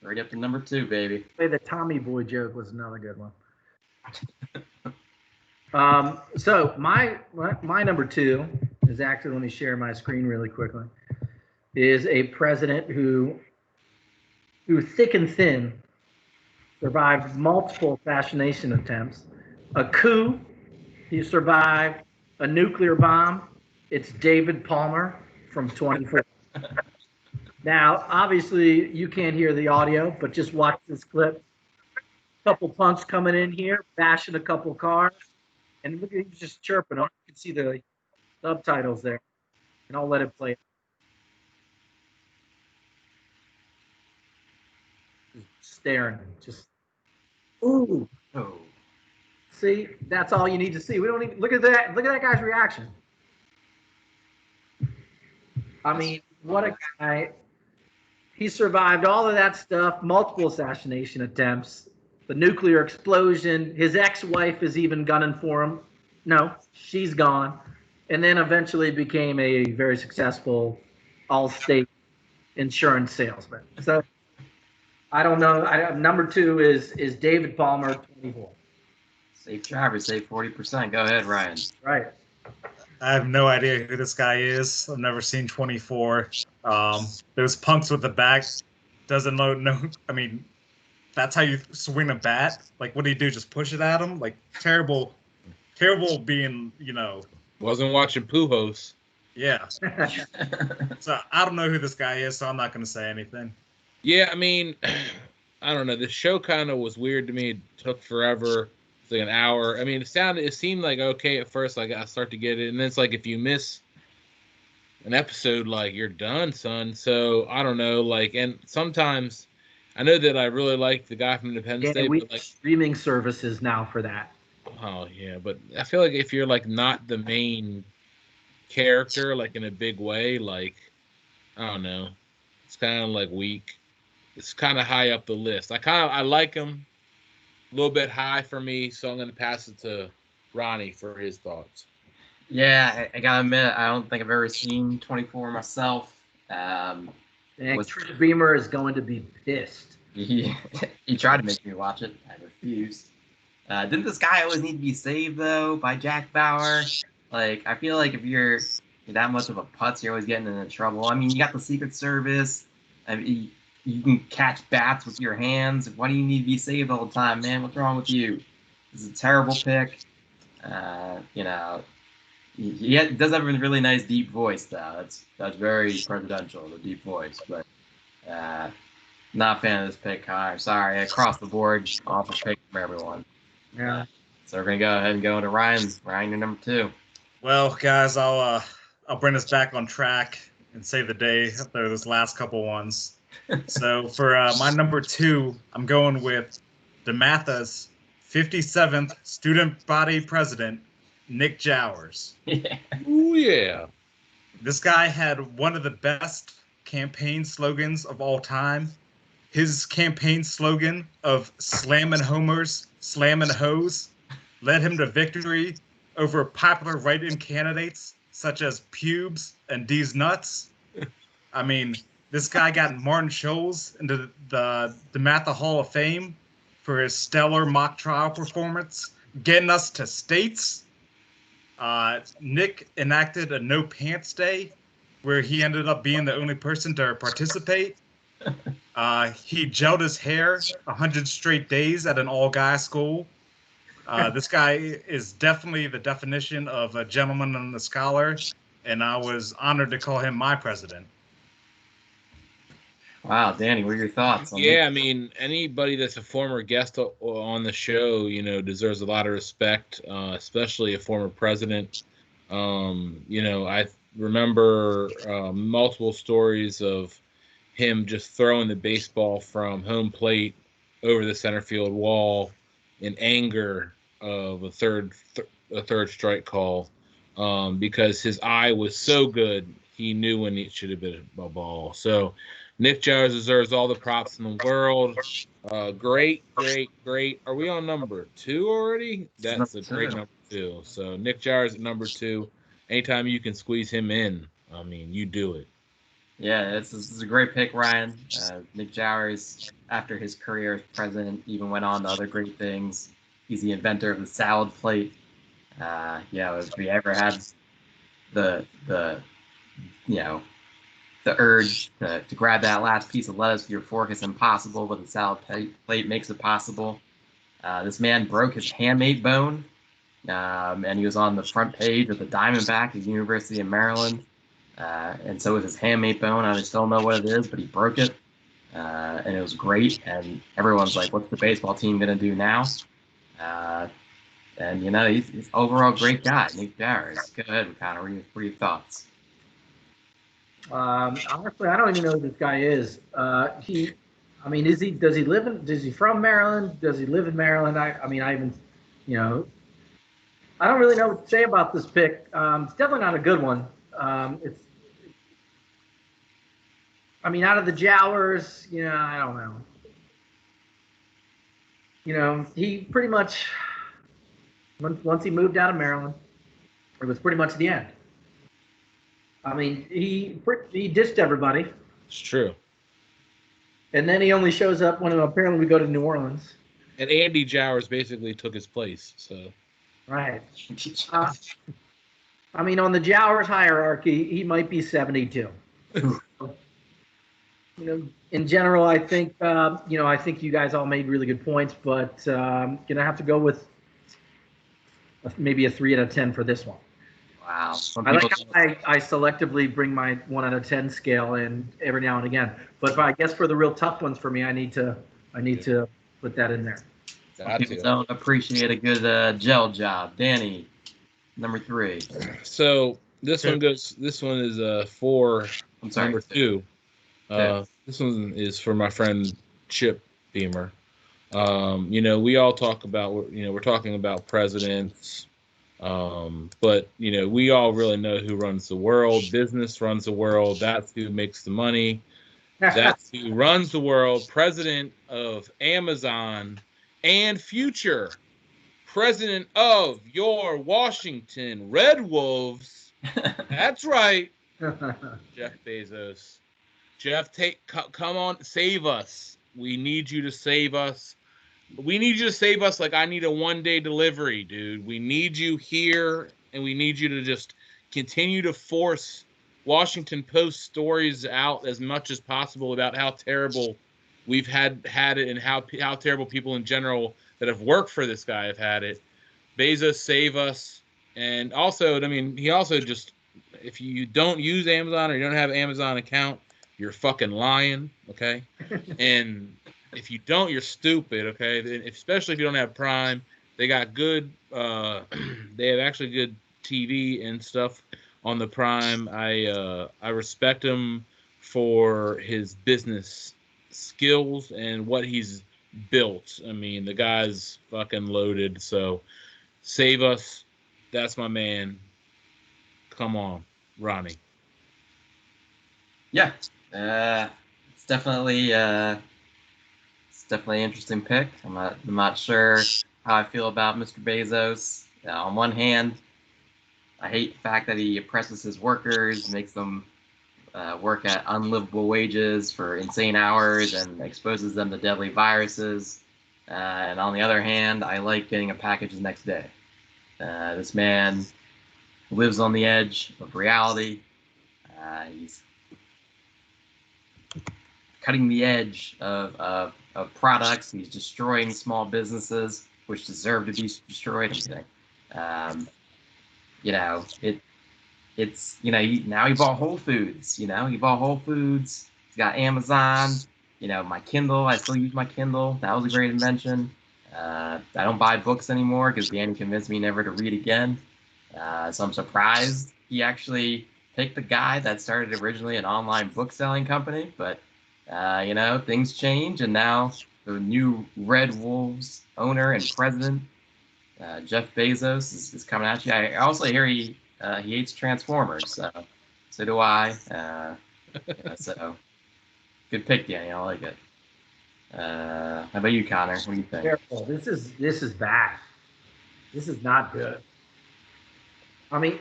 Right up to number 2, baby. Say the Tommy Boy joke was another good one. So my number 2 is actually, let me share my screen really quickly, is a president who through thick and thin survived multiple assassination attempts, a coup, he survived a nuclear bomb. It's David Palmer from 24. Now, obviously, you can't hear the audio, but just watch this clip. A couple punks coming in here, bashing a couple cars, and look at he's just chirping. You can see the subtitles there, and I'll let it play. Just staring, just ooh. Oh. See, that's all you need to see. We don't even look at that. Look at that guy's reaction. I mean, what a guy. He survived all of that stuff, multiple assassination attempts, the nuclear explosion. His ex-wife is even gunning for him. No, she's gone. And then eventually became a very successful all-state insurance salesman. So I don't know. Number 2 is David Palmer, 24. Safe driver, save 40%. Go ahead, Ryan. Right. I have no idea who this guy is. I've never seen 24. Those punks with the back doesn't know. I mean, that's how you swing a bat. Like, what do you do? Just push it at him? Like, terrible being, Wasn't watching Pujols. Yeah. So I don't know who this guy is, so I'm not going to say anything. Yeah, I mean, I don't know. The show kind of was weird to me. It took forever. It's like an hour. I mean, it seemed like okay at first. Like I start to get it, and then it's like if you miss an episode, like you're done, son. So I don't know. Like, and sometimes I know that I really like the guy from Independence Day, but like streaming services now for that. Oh yeah, but I feel like if you're like not the main character, like in a big way. Like, I don't know. It's kind of like weak. It's kind of high up the list. I like him a little bit high for me, so I'm going to pass it to Ronnie for his thoughts. Yeah, I gotta admit, I don't think I've ever seen 24 myself. And Conor Beamer is going to be pissed. He tried to make me watch it. I refused. Didn't this guy always need to be saved though by Jack Bauer? Like, I feel like if you're that much of a putz, you're always getting into trouble. I mean, you got the Secret Service. I mean, you can catch bats with your hands. Why do you need to be saved all the time, man? What's wrong with you? This is a terrible pick. You know, he does have a really nice deep voice though. That's very presidential, the deep voice. But not a fan of this pick, Connor. Sorry, across the board, awful pick from everyone. Yeah. So we're gonna go ahead and go into Ryan. Ryan, you're number 2. Well, guys, I'll bring us back on track and save the day after those last couple ones. So for my number 2, I'm going with DeMatha's 57th student body president, Nick Jowers. Yeah. Ooh, yeah. This guy had one of the best campaign slogans of all time. His campaign slogan of "Slammin' Homers, Slammin' Hoes" led him to victory over popular write-in candidates such as Pubes and D's Nuts. I mean, this guy got Martin Scholes into the DeMatha Hall of Fame for his stellar mock trial performance, getting us to states. Nick enacted a no pants day where he ended up being the only person to participate. He gelled his hair 100 straight days at an all-guy school. This guy is definitely the definition of a gentleman and a scholar, and I was honored to call him my president. Wow, Danny, what are your thoughts? Yeah, I mean, anybody that's a former guest on the show, you know, deserves a lot of respect, especially a former president. You know, I remember multiple stories of him just throwing the baseball from home plate over the center field wall in anger of a third strike call, because his eye was so good, he knew when it should have been a ball. So Nick Jowers deserves all the props in the world. Great. Are we on number 2 already? That's a great number 2. So Nick Jowers at number 2. Anytime you can squeeze him in, I mean, you do it. Yeah, this is a great pick, Ryan. Nick Jowers, after his career as president, even went on to other great things. He's the inventor of the salad plate. Yeah, if we ever had the you know, the urge to grab that last piece of lettuce with your fork is impossible, but the salad plate makes it possible. This man broke his hamate bone, and he was on the front page of the Diamondback at the University of Maryland. And so was his hamate bone. I just don't know what it is, but he broke it, and it was great. And everyone's like, "What's the baseball team gonna do now?" And you know, he's overall great guy, Nick Jowers. Go ahead, Connor. What are your thoughts? Honestly, I don't even know who this guy is. I mean, is he from Maryland? Does he live in Maryland? I mean, I don't really know what to say about this pick. It's definitely not a good one. I mean, out of the Jowers, you know, I don't know. You know, he pretty much, once he moved out of Maryland, it was pretty much the end. I mean, he dissed everybody. It's true. And then he only shows up when apparently we go to New Orleans. And Andy Jowers basically took his place. So, right. I mean, on the Jowers hierarchy, he might be 72. You know, in general, I think I think you guys all made really good points, but gonna have to go with maybe a 3 out of 10 for this one. Wow. I like how I selectively bring my 1 out of 10 scale in every now and again, but I guess for the real tough ones for me, I need to put that in there. People don't appreciate a good gel job. Danny, number 3. So this one is for number 2. This one is for my friend Chip Beamer. You know, we all talk about, you know, we're talking about presidents, But we all really know who runs the world. Business runs the world. That's who makes the money. That's who runs the world. President of Amazon and future president of your Washington Red Wolves. That's right, Jeff Bezos. Jeff, come on, save us. We need you to save us. We need you to save us like I need a one-day delivery, dude. We need you here, and we need you to just continue to force Washington Post stories out as much as possible about how terrible we've had it and how terrible people in general that have worked for this guy have had it. Bezos, save us. And also, I mean, he also just, if you don't use Amazon or you don't have an Amazon account, you're fucking lying, okay? And if you don't, you're stupid, okay? Especially if you don't have Prime. They got good, they have actually good TV and stuff on the Prime. I respect him for his business skills and what he's built. I mean, the guy's fucking loaded, so save us. That's my man. Come on, Ronnie. Yeah, it's definitely an interesting pick. I'm not sure how I feel about Mr. Bezos. On one hand, I hate the fact that he oppresses his workers, makes them work at unlivable wages for insane hours, and exposes them to deadly viruses. And on the other hand, I like getting a package the next day. This man lives on the edge of reality. He's cutting the edge of products. He's destroying small businesses which deserve to be destroyed. It's now he bought Whole Foods. He bought Whole Foods. He's got Amazon. My Kindle. I still use my Kindle. That was a great invention. I don't buy books anymore because Danny convinced me never to read again. So I'm surprised he actually picked the guy that started originally an online book selling company. But things change, and now the new Red Wolves owner and president, Jeff Bezos, is coming at you. I also hear he hates Transformers. So do I. So good pick, Danny. I like it. How about you, Connor? What do you think? Careful. This is bad. This is not good. I mean,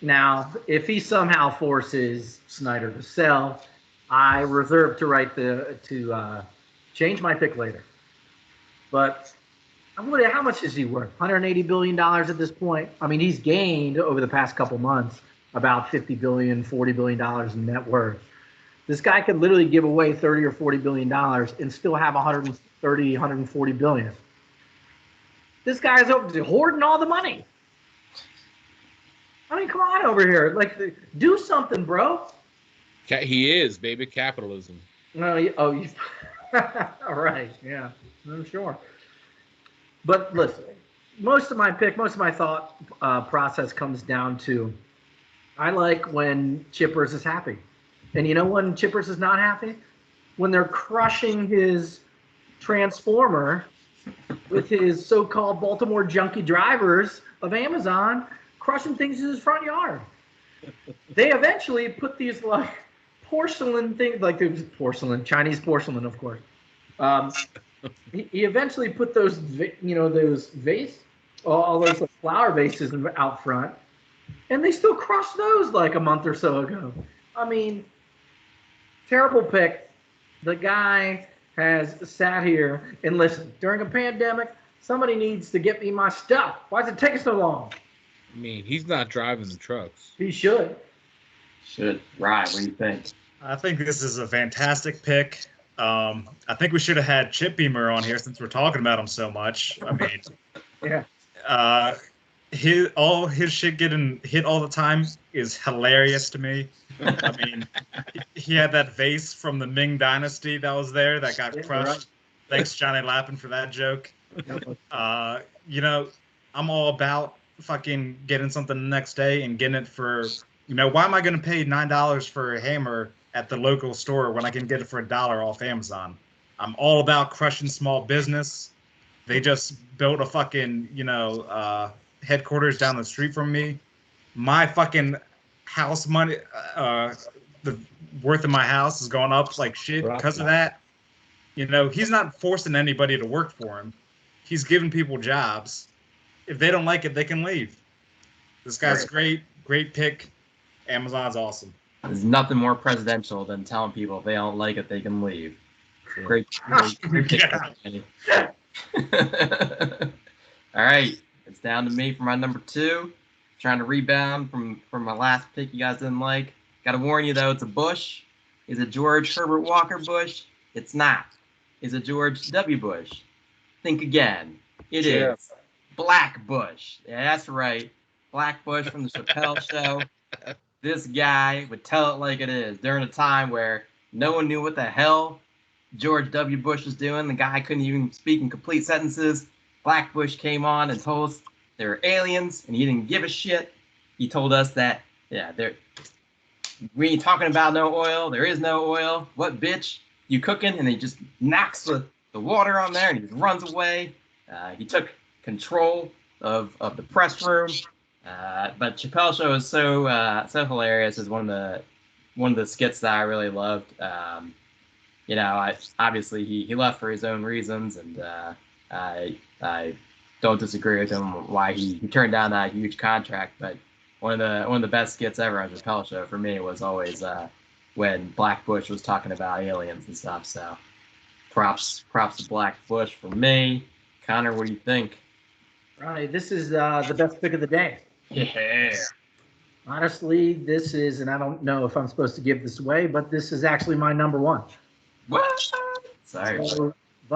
now if he somehow forces Snyder to sell, I reserve to change my pick later. But how much is he worth? $180 billion at this point. I mean, he's gained over the past couple months about $50 billion, $40 billion in net worth. This guy could literally give away $30 or $40 billion and still have 130, 140 billion. This guy's hoarding all the money. I mean, come on over here. Like, do something, bro. He is, baby. Capitalism. No, all right. Yeah, I'm sure. But listen, most of my thought process comes down to I like when Chippers is happy. And when Chippers is not happy? When they're crushing his Transformer with his so-called Baltimore junkie drivers of Amazon, crushing things in his front yard. They eventually put these like porcelain things, like it was porcelain, Chinese porcelain, of course. He eventually put those, those all those like, flower vases out front, and they still crushed those like a month or so ago. I mean, terrible pick. The guy has sat here and listened. During a pandemic, somebody needs to get me my stuff. Why is it taking so long? I mean, he's not driving the trucks. He should. Right, what do you think? I think this is a fantastic pick. I think we should have had Chip Beamer on here since we're talking about him so much. I mean, yeah. All his shit getting hit all the time is hilarious to me. I mean, he had that vase from the Ming Dynasty that was there that got crushed. Right. Thanks, Johnny Lappin, for that joke. I'm all about fucking getting something the next day and getting it for, why am I going to pay $9 for a hammer at the local store when I can get it for $1 off Amazon? I'm all about crushing small business. They just built a fucking, headquarters down the street from me. My fucking house money, the worth of my house is going up like shit because of that. You know, he's not forcing anybody to work for him. He's giving people jobs. If they don't like it, they can leave. This guy's great pick. Amazon's awesome. There's nothing more presidential than telling people if they don't like it, they can leave. Great pick. All right, it's down to me for my number 2. Trying to rebound from my last pick you guys didn't like. Got to warn you though, it's a Bush. Is it George Herbert Walker Bush? It's not. Is it George W. Bush? Think again. It is Black Bush. Yeah, that's right. Black Bush from the Chappelle Show. This guy would tell it like it is during a time where no one knew what the hell George W. Bush was doing. The guy couldn't even speak in complete sentences. Black Bush came on and told us there were aliens, and he didn't give a shit. He told us that, we ain't talking about no oil. There is no oil. What bitch? You cooking? And he just knocks the water on there, and he just runs away. He took control of the press room. But Chappelle Show is so hilarious. It's one of the skits that I really loved. Obviously he left for his own reasons, and I don't disagree with him why he turned down that huge contract. But one of the best skits ever on Chappelle Show for me was always when Black Bush was talking about aliens and stuff. So props to Black Bush for me. Connor, what do you think? Right, this is the best pick of the day. Yeah. Honestly, this is, and I don't know if I'm supposed to give this away, but this is actually my number 1. What? Sorry. So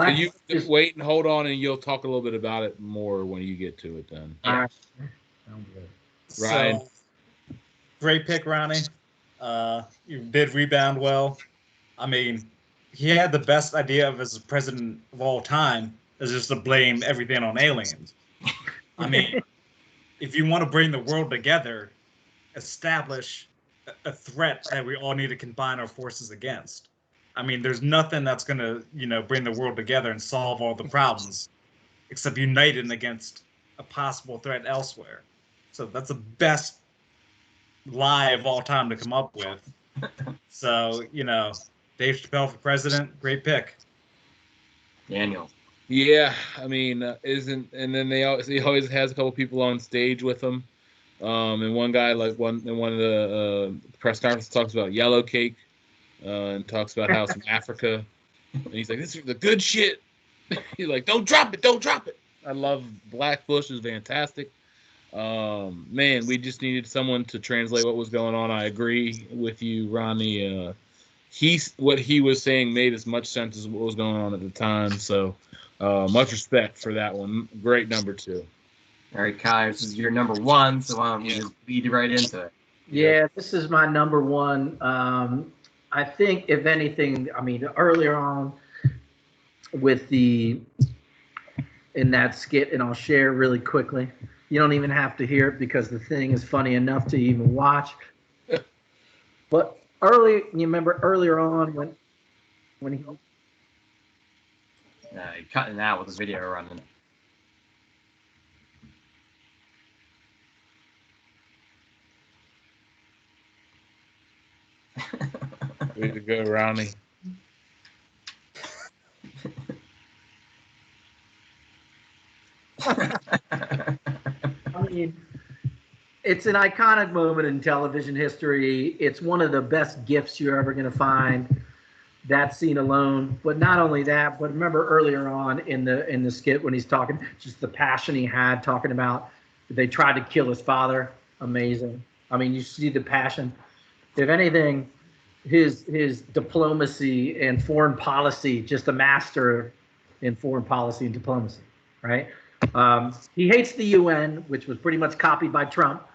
you just wait and hold on, and you'll talk a little bit about it more when you get to it. Then. Yeah. Ryan. So, great pick, Ronnie. You did rebound well. I mean, he had the best idea of as president of all time is just to blame everything on aliens. I mean, if you want to bring the world together, establish a threat that we all need to combine our forces against. I mean, there's nothing that's going to, bring the world together and solve all the problems except uniting against a possible threat elsewhere. So that's the best lie of all time to come up with. So, Dave Chappelle for president, great pick. Daniel. Yeah, I mean, and then he always has a couple people on stage with him. And one guy, in one of the press conferences, talks about yellow cake and talks about how it's from Africa. And he's like, this is the good shit. He's like, don't drop it. I love Black Bush is fantastic. Man, we just needed someone to translate what was going on. I agree with you, Ronnie. What he was saying made as much sense as what was going on at the time. So much respect for that one. Great number 2. All right, Kyle, this is your number 1, so why don't we just lead right into it? Yeah, this is my number 1. I think, if anything, I mean, earlier on in that skit, and I'll share really quickly. You don't even have to hear it because the thing is funny enough to even watch. But you remember earlier on when he... Cutting out with the video running. Way to go, Ronnie. I mean, it's an iconic moment in television history. It's one of the best gifts you're ever going to find. That scene alone, but not only that, but remember earlier on in the skit when he's talking, just the passion he had talking about they tried to kill his father. Amazing. I mean, you see the passion. If anything, his diplomacy and foreign policy, just a master in foreign policy and diplomacy, right? He hates the UN, which was pretty much copied by Trump,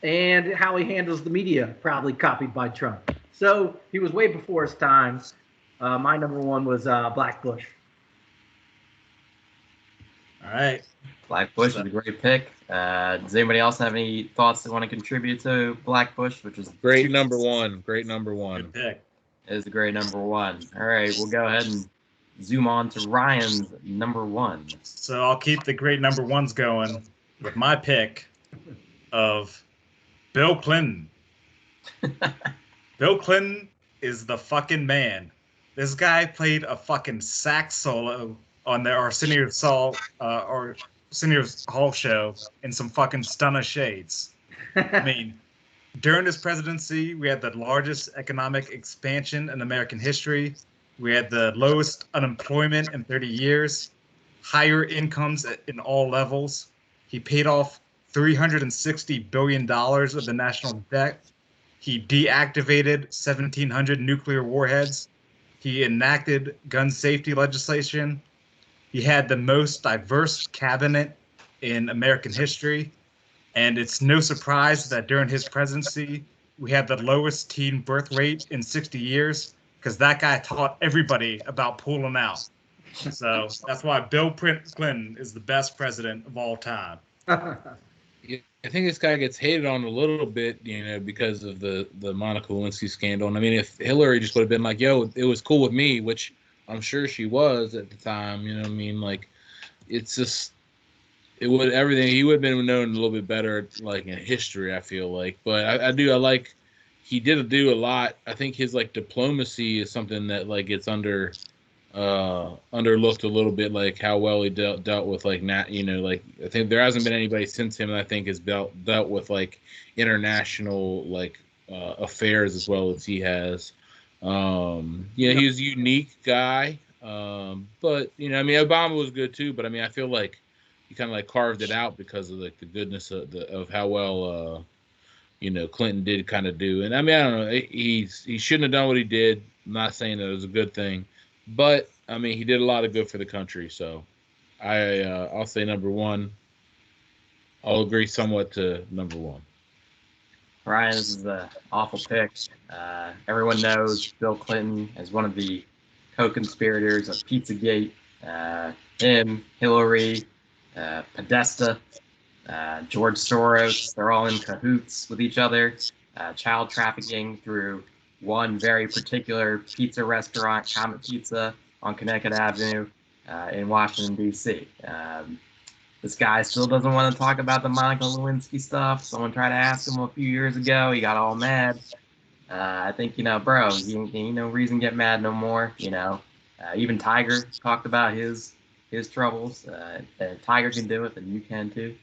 and how he handles the media, probably copied by Trump. So he was way before his time. My number 1 was Black Bush. All right. Black Bush is a great pick. Does anybody else have any thoughts they want to contribute to Black Bush, which is great number 1? Great number 1. Good pick. It is a great number 1. All right, we'll go ahead and zoom on to Ryan's number 1. So I'll keep the great number 1s going. with my pick of Bill Clinton. Bill Clinton is the fucking man. This guy played a fucking sax solo on the Arsenio Hall show in some fucking stunner shades. I mean, during his presidency, we had the largest economic expansion in American history. We had the lowest unemployment in 30 years, higher incomes in all levels. He paid off $360 billion of the national debt. He deactivated 1,700 nuclear warheads. He enacted gun safety legislation. He had the most diverse cabinet in American history. And it's no surprise that during his presidency, we had the lowest teen birth rate in 60 years because that guy taught everybody about pulling out. So that's why Bill Clinton is the best president of all time. Yeah, I think this guy gets hated on a little bit, because of the Monica Lewinsky scandal. And I mean, if Hillary just would have been like, "Yo, it was cool with me," which I'm sure she was at the time, you know what I mean? Like, it's just he would have been known a little bit better, like in history, I feel like. But I like he did do a lot. I think his like diplomacy is something that like gets underlooked a little bit, like how well he dealt with like like I think there hasn't been anybody since him that I think has dealt with like international like affairs as well as he has. He's a unique guy. But I mean, Obama was good too, but I mean, I feel like he kind of like carved it out because of like the goodness of how well Clinton did kind of do. And I mean, I don't know, he shouldn't have done what he did. I'm not saying that it was a good thing, but I mean, he did a lot of good for the country. So I'll say number one. I'll agree somewhat to number one. Ryan, this is an awful pick. Everyone knows Bill Clinton as one of the co-conspirators of Pizzagate. Him, Hillary, Podesta, George Soros, they're all in cahoots with each other. Child trafficking through one very particular pizza restaurant, Comet Pizza, on Connecticut Avenue in Washington, D.C. This guy still doesn't want to talk about the Monica Lewinsky stuff. Someone tried to ask him a few years ago. He got all mad. I think, bro, you no reason to get mad no more. Even Tiger talked about his troubles. If Tiger can do it, then you can too.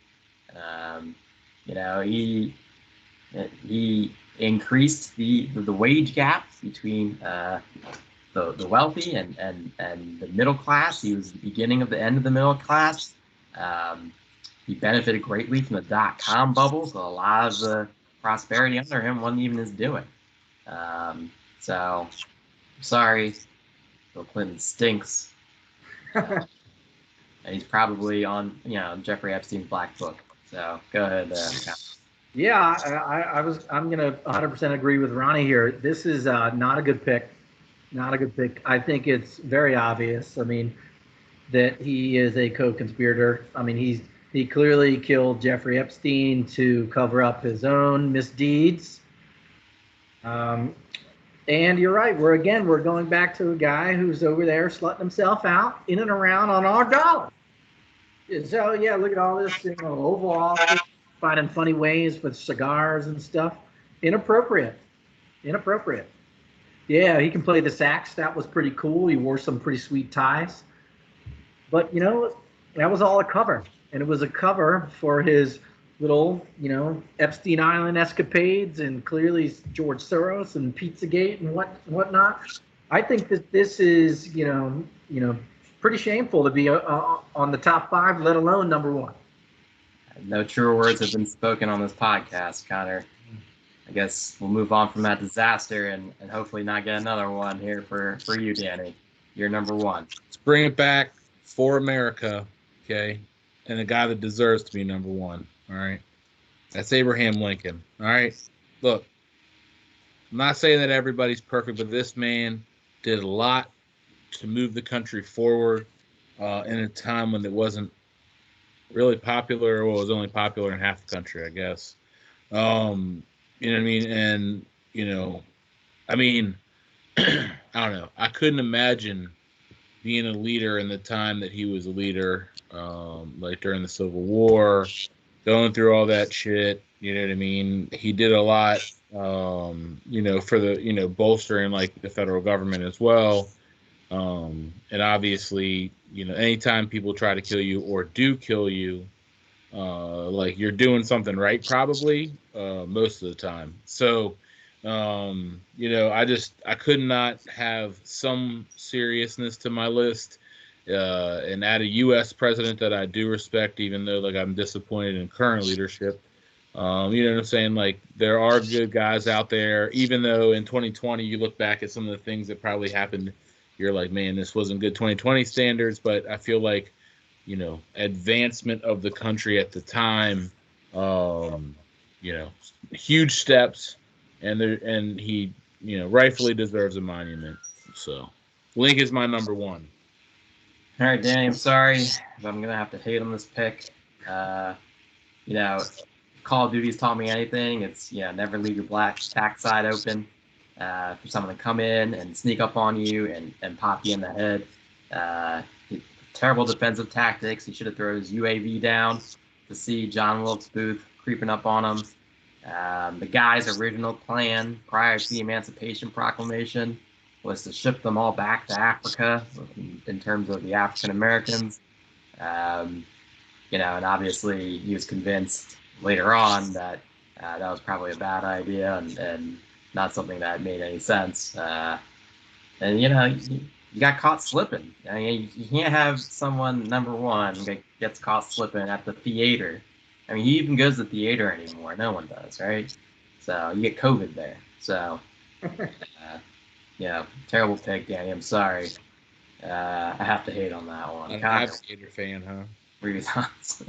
He increased the wage gap between the wealthy and the middle class. He was the beginning of the end of the middle class. He benefited greatly from the .com bubble, so a lot of the prosperity under him wasn't even his doing. So, sorry, Bill Clinton stinks. And he's probably on, Jeffrey Epstein's black book. So go ahead. Yeah, I'm gonna 100% agree with Ronnie here. This is not a good pick. Not a good pick. I think it's very obvious. I mean, that he is a co-conspirator. I mean, he clearly killed Jeffrey Epstein to cover up his own misdeeds. And you're right. We're going back to a guy who's over there slutting himself out in and around on our dollar. So yeah, look at all this, Oval Office, finding funny ways with cigars and stuff. Inappropriate. Yeah, he can play the sax. That was pretty cool. He wore some pretty sweet ties. But that was all a cover, and it was a cover for his little, Epstein Island escapades, and clearly George Soros and Pizzagate and whatnot. I think that this is, pretty shameful to be on the top 5, let alone number 1. No truer words have been spoken on this podcast, Connor. I guess we'll move on from that disaster and hopefully not get another one here for you, Danny. You're number 1. Let's bring it back for America, okay? And a guy that deserves to be number 1, all right? That's Abraham Lincoln, all right? Look, I'm not saying that everybody's perfect, but this man did a lot to move the country forward in a time when it wasn't really popular, or was only popular in half the country, I guess. You know what I mean? And, I mean, I don't know. I couldn't imagine being a leader in the time that he was a leader, like during the Civil War, going through all that shit. You know what I mean? He did a lot, for the, bolstering like the federal government as well. And obviously, anytime people try to kill you or do kill you, like you're doing something right, probably, most of the time. So, I could not have some seriousness to my list, and add a U.S. president that I do respect, even though like I'm disappointed in current leadership. You know what I'm saying? Like there are good guys out there, even though in 2020 you look back at some of the things that probably happened, you're like, man, this wasn't good 2020 standards. But I feel like, advancement of the country at the time, um, huge steps, and he, rightfully deserves a monument. So, Link is my number one. All right, Danny, I'm sorry, but I'm gonna have to hate on this pick. You know, Call of Duty's taught me anything. It's never leave your black backside open for someone to come in and sneak up on you and pop you in the head. Uh, Terrible defensive tactics. He should have thrown his UAV down to see John Wilkes Booth creeping up on him. The guy's original plan prior to the Emancipation Proclamation was to ship them all back to Africa in terms of the African Americans. And obviously he was convinced later on that that was probably a bad idea and not something that made any sense. And you got caught slipping. I mean, you can't have someone number one that gets caught slipping at the theater. I mean, he even goes to the theater anymore. No one does, right? So you get COVID there. So, terrible pick, Danny. I'm sorry. I have to hate on that one. An Aviator fan, huh? What are your thoughts?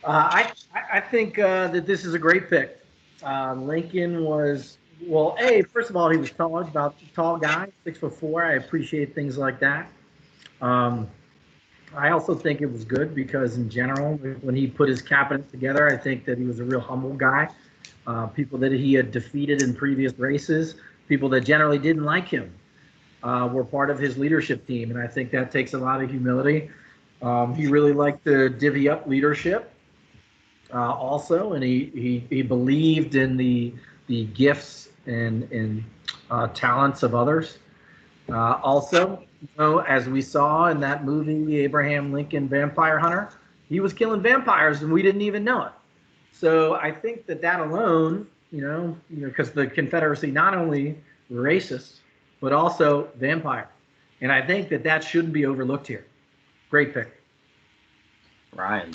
I think that this is a great pick. Lincoln was first of all, he was tall, about a tall guy, 6'4". I appreciate things like that. I also think it was good because in general, when he put his cabinet together, I think that he was a real humble guy. People that he had defeated in previous races, people that generally didn't like him, were part of his leadership team, and I think that takes a lot of humility. He really liked to divvy up leadership, also, and he believed in the gifts and talents of others. Also, as we saw in that movie, the Abraham Lincoln Vampire Hunter, he was killing vampires and we didn't even know it. So I think that alone, because the Confederacy not only racist but also vampire, and I think that shouldn't be overlooked here. Great pick, Ryan.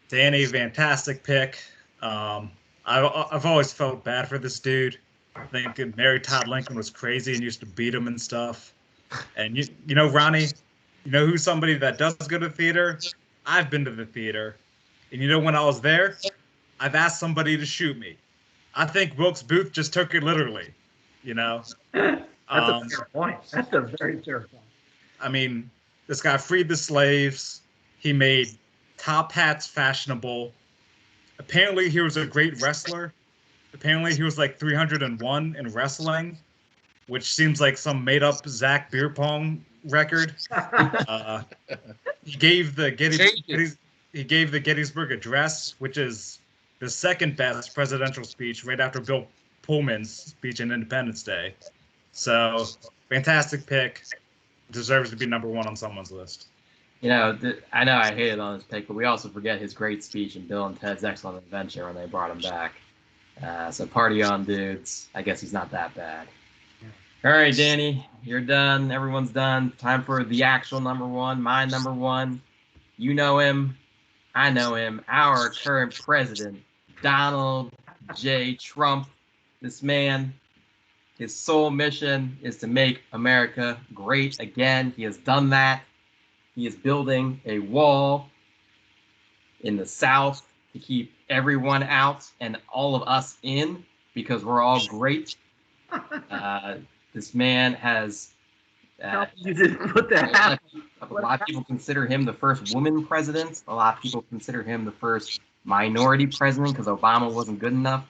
Danny, fantastic pick. I've always felt bad for this dude. I think Mary Todd Lincoln was crazy and used to beat him and stuff. And Ronnie, who's somebody that does go to the theater? I've been to the theater, and when I was there, I've asked somebody to shoot me. I think Wilkes Booth just took it literally. That's a fair point. That's a very fair point. I mean, this guy freed the slaves. He made top hats fashionable. Apparently, he was a great wrestler. Apparently, he was like 301 in wrestling, which seems like some made-up Zach beer pong record. He gave the Gettysburg Address, which is the second best presidential speech, right after Bill Pullman's speech on Independence Day. So, fantastic pick. Deserves to be number one on someone's list. I know I hated on his pick, but we also forget his great speech in Bill and Ted's Excellent Adventure when they brought him back. So party on, dudes. I guess he's not that bad. All right, Danny, you're done. Everyone's done. Time for the actual number one, my number one. You know him. I know him. Our current president, Donald J. Trump. This man, his sole mission is to make America great again. He has done that. He is building a wall in the South to keep everyone out and all of us in because we're all great. This man has. You didn't put that. A lot of people consider him the first woman president. A lot of people consider him the first minority president because Obama wasn't good enough.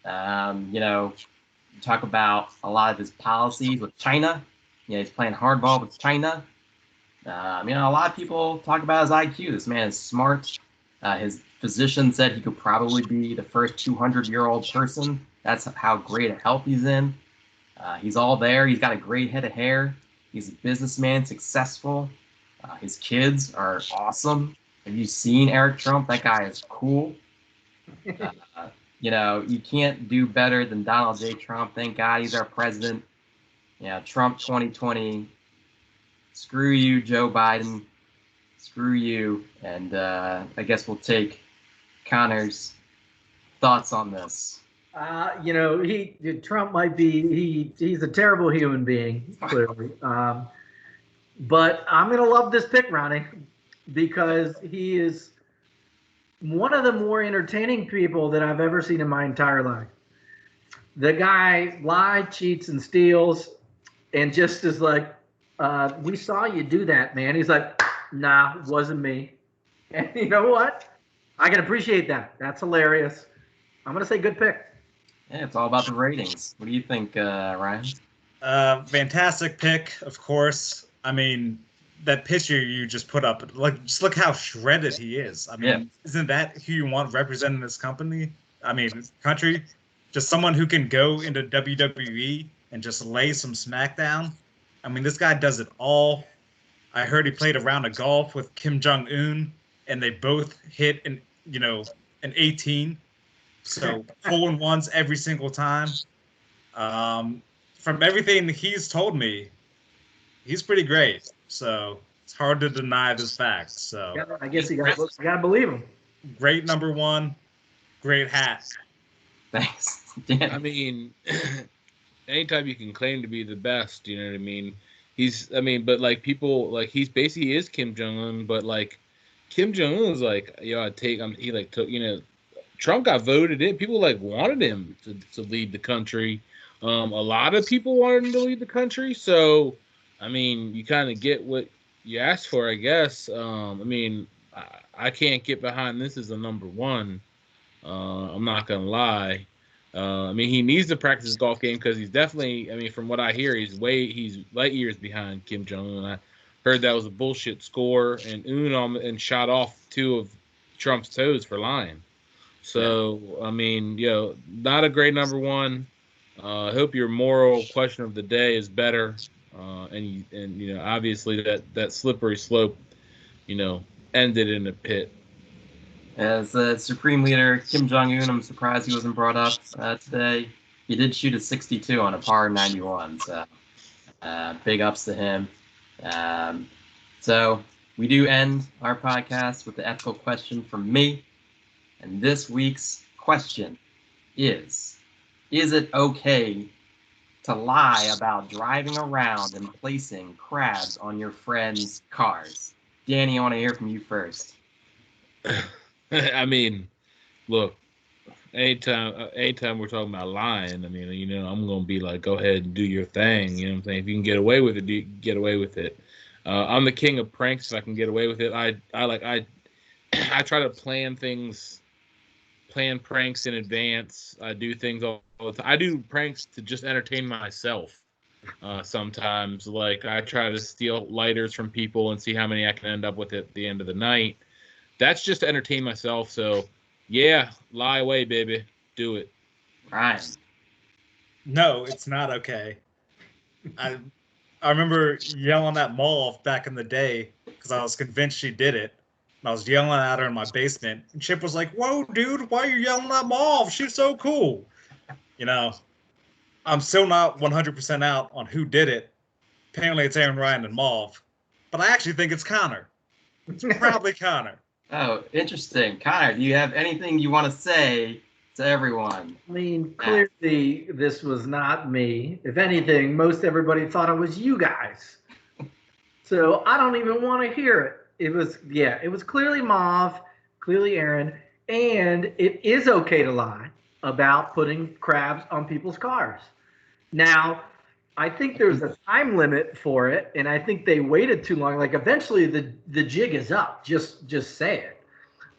Talk about a lot of his policies with China. He's playing hardball with China. A lot of people talk about his IQ. This man is smart. His physician said he could probably be the first 200-year-old person. That's how great a health he's in. He's all there. He's got a great head of hair. He's a businessman, successful. His kids are awesome. Have you seen Eric Trump? That guy is cool. You can't do better than Donald J. Trump. Thank God he's our president. Trump 2020. Screw you, Joe Biden. Screw you. And I guess we'll take Conor's thoughts on this. Trump might be he's a terrible human being, clearly. But I'm gonna love this pick, Ronnie, because he is one of the more entertaining people that I've ever seen in my entire life. The guy lies, cheats, and steals, and just is like, we saw you do that, man. He's like, nah, wasn't me. And you know what? I can appreciate that. That's hilarious. I'm gonna say good pick. Yeah, it's all about the ratings. What do you think, Ryan? Fantastic pick, of course. I mean, that picture you just put up, just look how shredded he is. I mean, Isn't that who you want representing this country? Just someone who can go into WWE and just lay some smackdown. I mean, this guy does it all. I heard he played a round of golf with Kim Jong-un, and they both hit an 18. So hole-in-ones every single time. From everything he's told me, he's pretty great. So it's hard to deny this fact. So yeah, I guess you gotta believe him. Great number one, great hat. Thanks. I mean, anytime you can claim to be the best, you know what I mean? But like people, like he's basically is Kim Jong-un, but like Kim Jong-un was like, he like took, Trump got voted in. People like wanted him to lead the country. A lot of people wanted him to lead the country. So, I mean, you kind of get what you asked for, I guess. I can't get behind this as a number one. I'm not gonna lie. He needs to practice his golf game because he's definitely. From what I hear, he's light years behind Kim Jong-un. I heard that was a bullshit score, and Un shot off 2 of Trump's toes for lying. So, not a great number one. I hope your moral question of the day is better. And obviously that slippery slope, ended in a pit. As Supreme Leader Kim Jong-un, I'm surprised he wasn't brought up today. He did shoot a 62 on a par 91, so big ups to him. So we do end our podcast with the ethical question from me. And this week's question is it okay to lie about driving around and placing crabs on your friends' cars? Danny, I want to hear from you first. Look, anytime we're talking about lying, I'm going to be like, go ahead and do your thing. You know what I'm saying? If you can get away with it, get away with it. I'm the king of pranks. If I can get away with it, I try to plan pranks in advance. I do things all the time. I do pranks to just entertain myself. Sometimes, like I try to steal lighters from people and see how many I can end up with at the end of the night. That's just to entertain myself. So, yeah, lie away, baby. Do it. Ryan. No, it's not okay. I remember yelling at Mauve back in the day because I was convinced she did it. And I was yelling at her in my basement. And Chip was like, whoa, dude, why are you yelling at Mauve? She's so cool. I'm still not 100% out on who did it. Apparently it's Aaron, Ryan, and Mauve. But I actually think it's Conor. It's probably Conor. Oh, interesting. Conor, do you have anything you want to say to everyone? Clearly this was not me. If anything, most everybody thought it was you guys. So I don't even want to hear it. It was clearly Mauve, clearly Aaron, and it is okay to lie about putting crabs on people's cars. Now, I think there's a time limit for it, and I think they waited too long. Like eventually the jig is up. Just say it.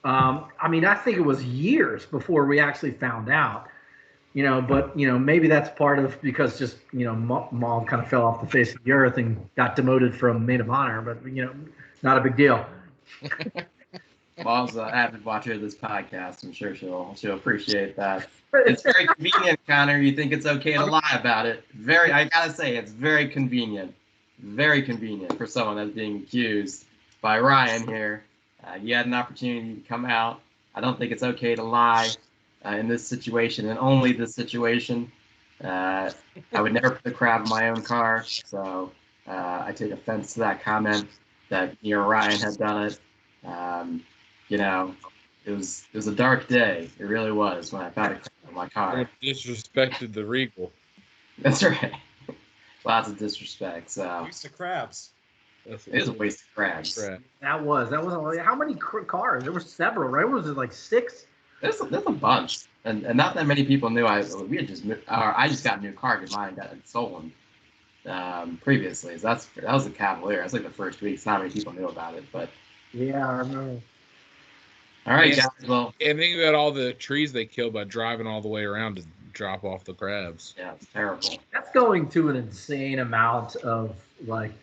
I think it was years before we actually found out. But maybe that's part of because just Maul kind of fell off the face of the earth and got demoted from maid of honor, but not a big deal. Mom's an avid watcher of this podcast. I'm sure she'll appreciate that. It's very convenient, Connor. You think it's okay to lie about it? I gotta say, it's very convenient for someone that's being accused by Ryan here. You had an opportunity to come out. I don't think it's okay to lie in this situation and only this situation. I would never put a crab in my own car, so I take offense to that comment that Ryan had done it. It was a dark day. It really was when I found a crab in my car. Disrespected the Regal. That's right. Lots of disrespect. So Waste of crabs. It is a waste of crabs. That was how many cars? There were several, right? Was it like 6? There's a bunch, and not that many people knew. I just got a new car because mine got stolen previously. So that was a Cavalier. That's like the first week. So not many people knew about it, but yeah, I remember. All right, guys. Well, and think about all the trees they killed by driving all the way around to drop off the crabs. Yeah, it's terrible. That's going to an insane amount of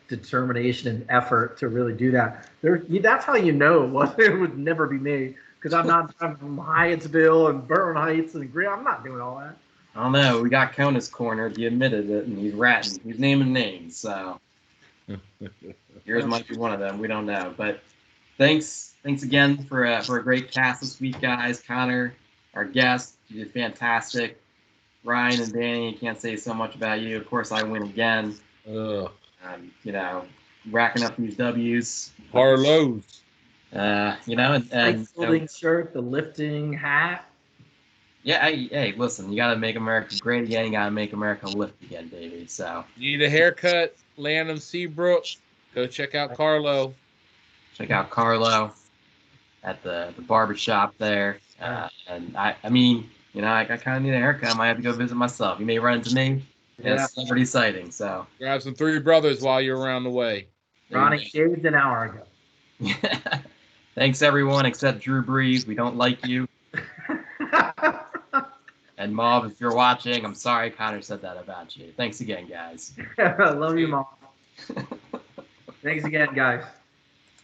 determination and effort to really do that. That's how it would never be me because I'm from Hyattsville and Burton Heights and I'm not doing all that. I don't know. We got Kona's cornered. He admitted it, and he's ratting. He's naming names. So yours might be one of them. We don't know, but thanks again for a great cast this week, guys. Connor, our guest, you did fantastic. Ryan and Danny, I can't say so much about you. Of course, I win again. Racking up these W's. Harlow's. And folding shirt, the lifting hat. Yeah, hey, listen, you got to make America great again. You got to make America lift again, baby. So you need a haircut, Lanham Seabrook. Go check out Carlo. Check out Carlo at the barbershop there. And I kind of need a haircut. I might have to go visit myself. You may run into me. Yeah, celebrity sighting. So grab some Three Brothers while you're around the way. Ronnie shaved an hour ago. Yeah. Thanks everyone except Drew Brees. We don't like you. And Mob, if you're watching, I'm sorry Connor said that about you. Thanks again, guys. I love you, Mom. Thanks again, guys.